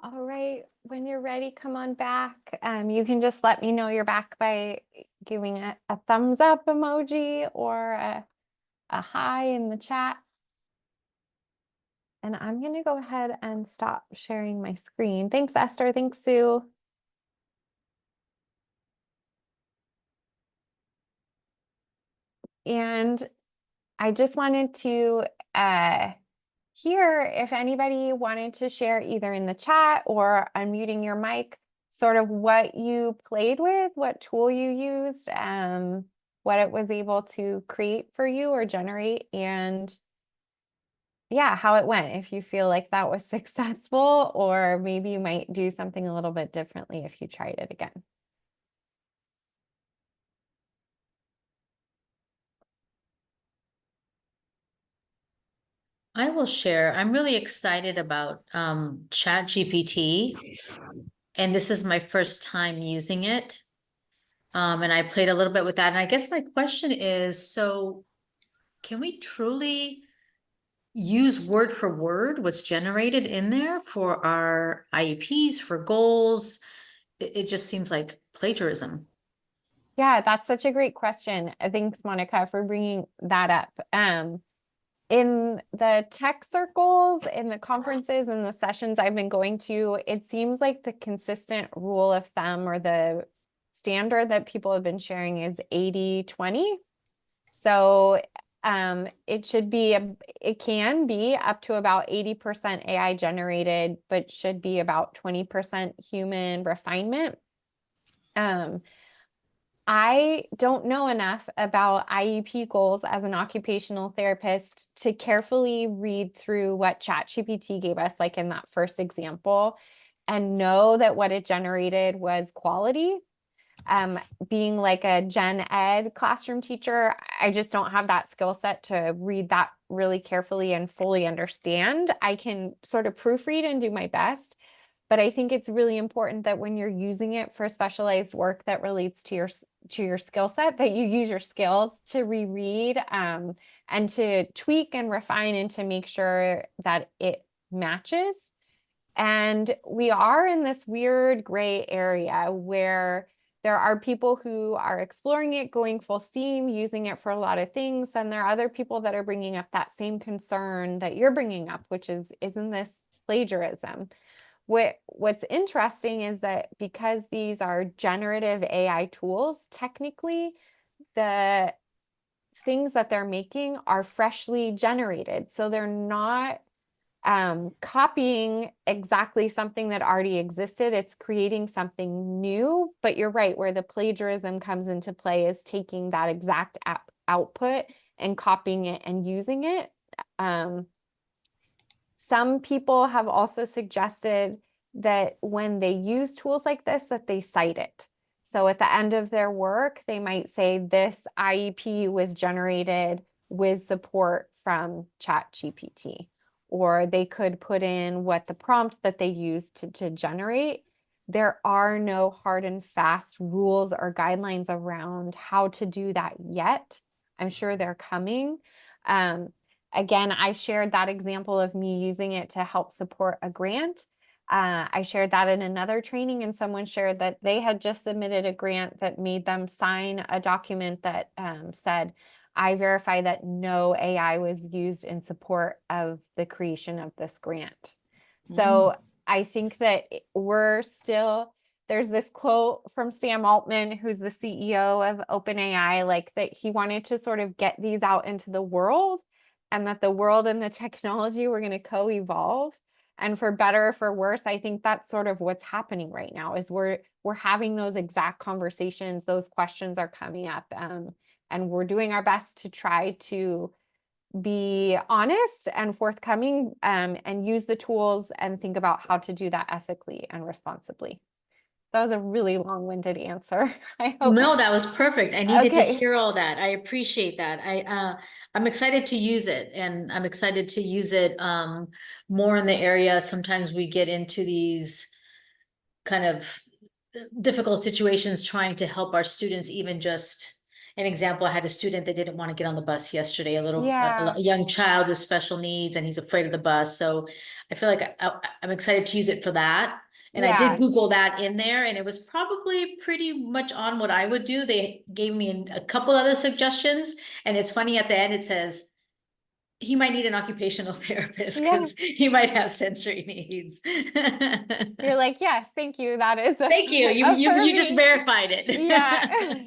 All right, when you're ready, come on back. You can just let me know you're back by giving a thumbs up emoji or a hi in the chat. And I'm going to go ahead and stop sharing my screen. Thanks, Esther. Thanks, Sue. And I just wanted to hear if anybody wanted to share either in the chat or unmuting your mic, sort of what you played with, what tool you used, what it was able to create for you or generate, and yeah, how it went. If you feel like that was successful, or maybe you might do something a little bit differently if you tried it again. I will share. I'm really excited about Chat GPT, and this is my first time using it. And I played a little bit with that. And I guess my question is, so can we truly use word for word what's generated in there for our IEPs, for goals? It just seems like plagiarism. Yeah, that's such a great question. Thanks, Monica, for bringing that up. In the tech circles, in the conferences and the sessions I've been going to, it seems like the consistent rule of thumb or the standard that people have been sharing is 80-20. So it can be up to about 80% AI generated, but should be about 20% human refinement. I don't know enough about IEP goals as an occupational therapist to carefully read through what ChatGPT gave us, like in that first example, and know that what it generated was quality. Being like a gen ed classroom teacher, I just don't have that skill set to read that really carefully and fully understand. I can sort of proofread and do my best. But I think it's really important that when you're using it for specialized work that relates to your skill set, that you use your skills to reread and to tweak and refine and to make sure that it matches. And we are in this weird gray area where there are people who are exploring it, going full steam, using it for a lot of things. And there are other people that are bringing up that same concern that you're bringing up, which is, isn't this plagiarism? What's interesting is that because these are generative AI tools, technically the things that they're making are freshly generated. So they're not copying exactly something that already existed. It's creating something new. But you're right, where the plagiarism comes into play is taking that exact output and copying it and using it. Some people have also suggested that when they use tools like this, that they cite it. So at the end of their work, they might say this IEP was generated with support from ChatGPT, or they could put in what the prompts that they used to generate. There are no hard and fast rules or guidelines around how to do that yet. I'm sure they're coming. Again, I shared that example of me using it to help support a grant. I shared that in another training, and someone shared that they had just submitted a grant that made them sign a document that said, I verify that no AI was used in support of the creation of this grant. So I think that there's this quote from Sam Altman, who's the CEO of OpenAI, like that he wanted to sort of get these out into the world, and that the world and the technology were going to co-evolve. And for better or for worse, I think that's sort of what's happening right now, is we're having those exact conversations. Those questions are coming up, and we're doing our best to try to be honest and forthcoming, and use the tools and think about how to do that ethically and responsibly. That was a really long-winded answer. I hope. No, that was perfect. I needed to Okay. hear all that. I appreciate that. I'm excited to use it, and I'm excited to use it more in the area. Sometimes we get into these kind of difficult situations trying to help our students, even just, an example, I had a student that didn't want to get on the bus yesterday, Yeah. a young child with special needs, and he's afraid of the bus. So I feel like I'm excited to use it for that. And I did Yeah. Google that in there, and it was probably pretty much on what I would do. They gave me a couple other suggestions, and it's funny at the end, it says, he might need an occupational therapist Yeah. because he might have sensory needs. You're like, yes, thank you. That is Thank you. for You just me. verified it. Yeah.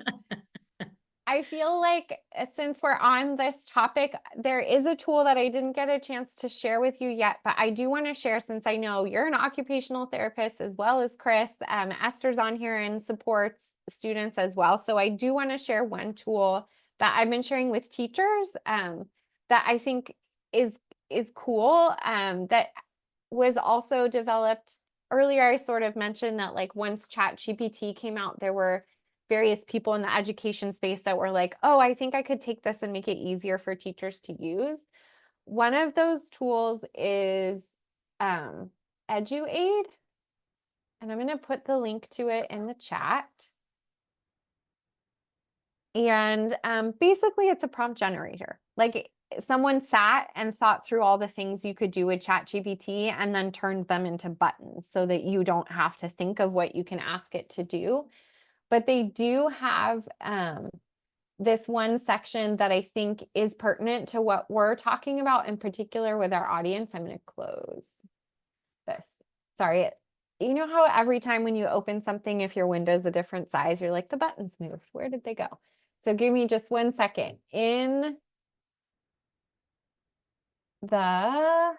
I feel like since we're on this topic, there is a tool that I didn't get a chance to share with you yet, but I do want to share since I know you're an occupational therapist as well as Chris. Esther's on here and supports students as well. So I do want to share one tool that I've been sharing with teachers that I think is cool that was also developed earlier. I sort of mentioned that like once ChatGPT came out, there were various people in the education space that were like, oh, I think I could take this and make it easier for teachers to use. One of those tools is EduAid. And I'm going to put the link to it in the chat. And basically, it's a prompt generator. Like someone sat and thought through all the things you could do with ChatGPT and then turned them into buttons so that you don't have to think of what you can ask it to do. But they do have this one section that I think is pertinent to what we're talking about in particular with our audience. I'm going to close this. Sorry. You know how every time when you open something, if your window's a different size, you're like, the buttons moved. Where did they go? So give me just 1 second. In the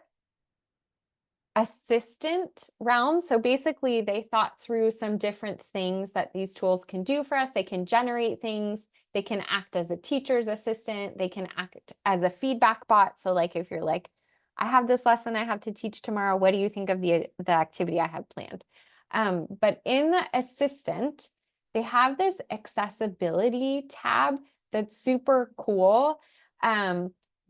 assistant realm, so basically they thought through some different things that these tools can do for us. They can generate things. They can act as a teacher's assistant. They can act as a feedback bot. So like if you're like, I have this lesson I have to teach tomorrow. What do you think of the activity I have planned? But in the assistant, they have this accessibility tab that's super cool.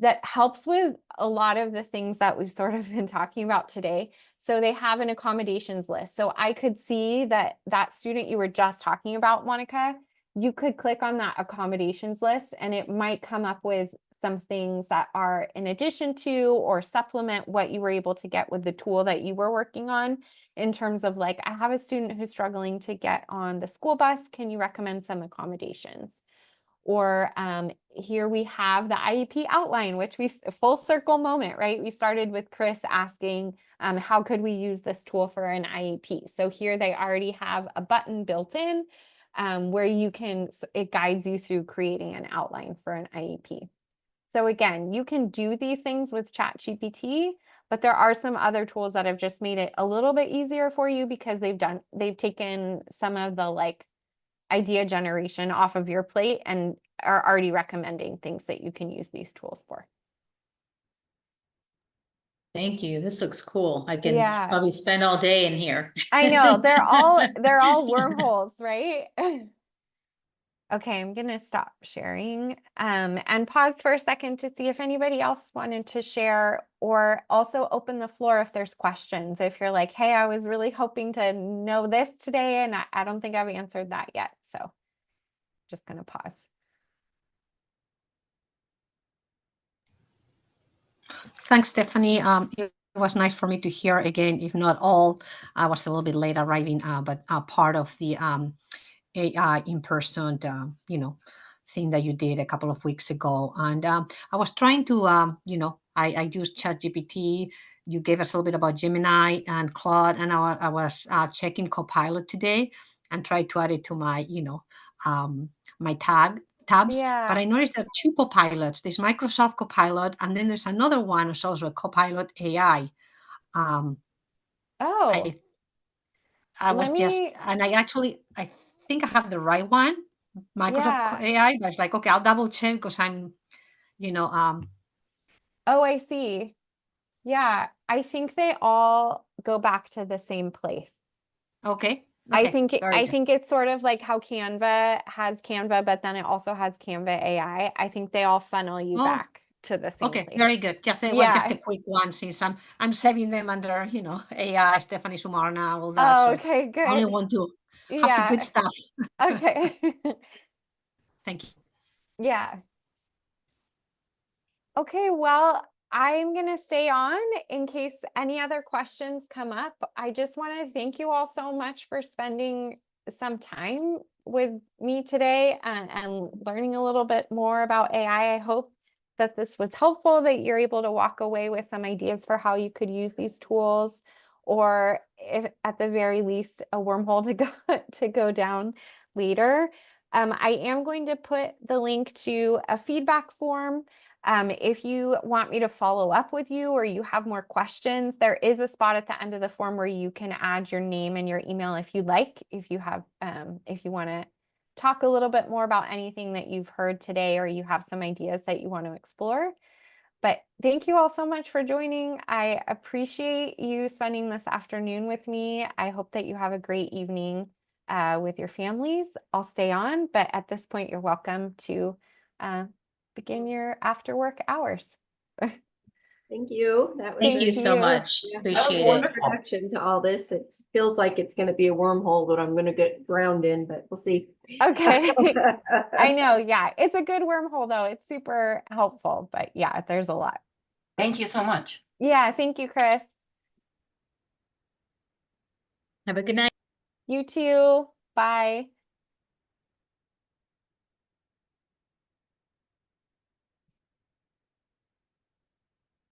That helps with a lot of the things that we've sort of been talking about today. So they have an accommodations list. So I could see that that student you were just talking about, Monica, you could click on that accommodations list and it might come up with some things that are in addition to or supplement what you were able to get with the tool that you were working on, in terms of like, I have a student who's struggling to get on the school bus. Can you recommend some accommodations? Or here we have the IEP outline, which we full circle moment, right? We started with Chris asking, how could we use this tool for an IEP? So here they already have a button built in where you can, it guides you through creating an outline for an IEP. So again, you can do these things with ChatGPT, but there are some other tools that have just made it a little bit easier for you because they've taken some of the like idea generation off of your plate and are already recommending things that you can use these tools for. Thank you. This looks cool. I can Yeah. probably spend all day in here. I know they're all wormholes, right? Okay, I'm gonna stop sharing and pause for a second to see if anybody else wanted to share, or also open the floor if there's questions. If you're like, hey, I was really hoping to know this today and I don't think I've answered that yet. So just gonna pause. Thanks, Stephanie. It was nice for me to hear again, if not all. I was a little bit late arriving, but part of the AI in-person, thing that you did a couple of weeks ago. And I was trying to, I used ChatGPT. You gave us a little bit about Gemini and Claude, and I was checking Copilot today and tried to add it to my, my tabs. But Yeah. I noticed there are two Copilots. There's Microsoft Copilot, and then there's another one, it's also a Copilot AI. Um, Oh, I was let just, me, and I think I have the right one, Microsoft yeah. AI, but it's like, okay, I'll double check because I'm, you know, Oh, I see. Yeah, I think they all go back to the same place. okay, very I good. think it's sort of like how Canva has Canva, but then it also has Canva AI. I think they all funnel you Oh, back to the same okay, place. very good. Just Yeah. a quick one since I'm saving them under, AI, Stephanie Sumarna, all that. Oh, So okay, I only good. want to have the good Yeah. stuff. Okay. Thank you. Yeah. Okay, well, I'm going to stay on in case any other questions come up. I just want to thank you all so much for spending some time with me today and learning a little bit more about AI. I hope that this was helpful, that you're able to walk away with some ideas for how you could use these tools, or if at the very least a wormhole to go down later. I am going to put the link to a feedback form. If you want me to follow up with you or you have more questions, there is a spot at the end of the form where you can add your name and your email if you'd like, if you want to talk a little bit more about anything that you've heard today, or you have some ideas that you want to explore. But thank you all so much for joining. I appreciate you spending this afternoon with me. I hope that you have a great evening with your families. I'll stay on, but at this point, you're welcome to begin your after work hours. Thank you. That was Thank you Thank so you. much. yeah, Appreciate it. wonderful. introduction to all this. It feels like it's going to be a wormhole that I'm going to get drowned in, but we'll see. Okay. I know. Yeah. It's a good wormhole, though. It's super helpful. But yeah, there's a lot. Thank you so much. Yeah. Thank you, Chris. Have a good night. You too. Bye.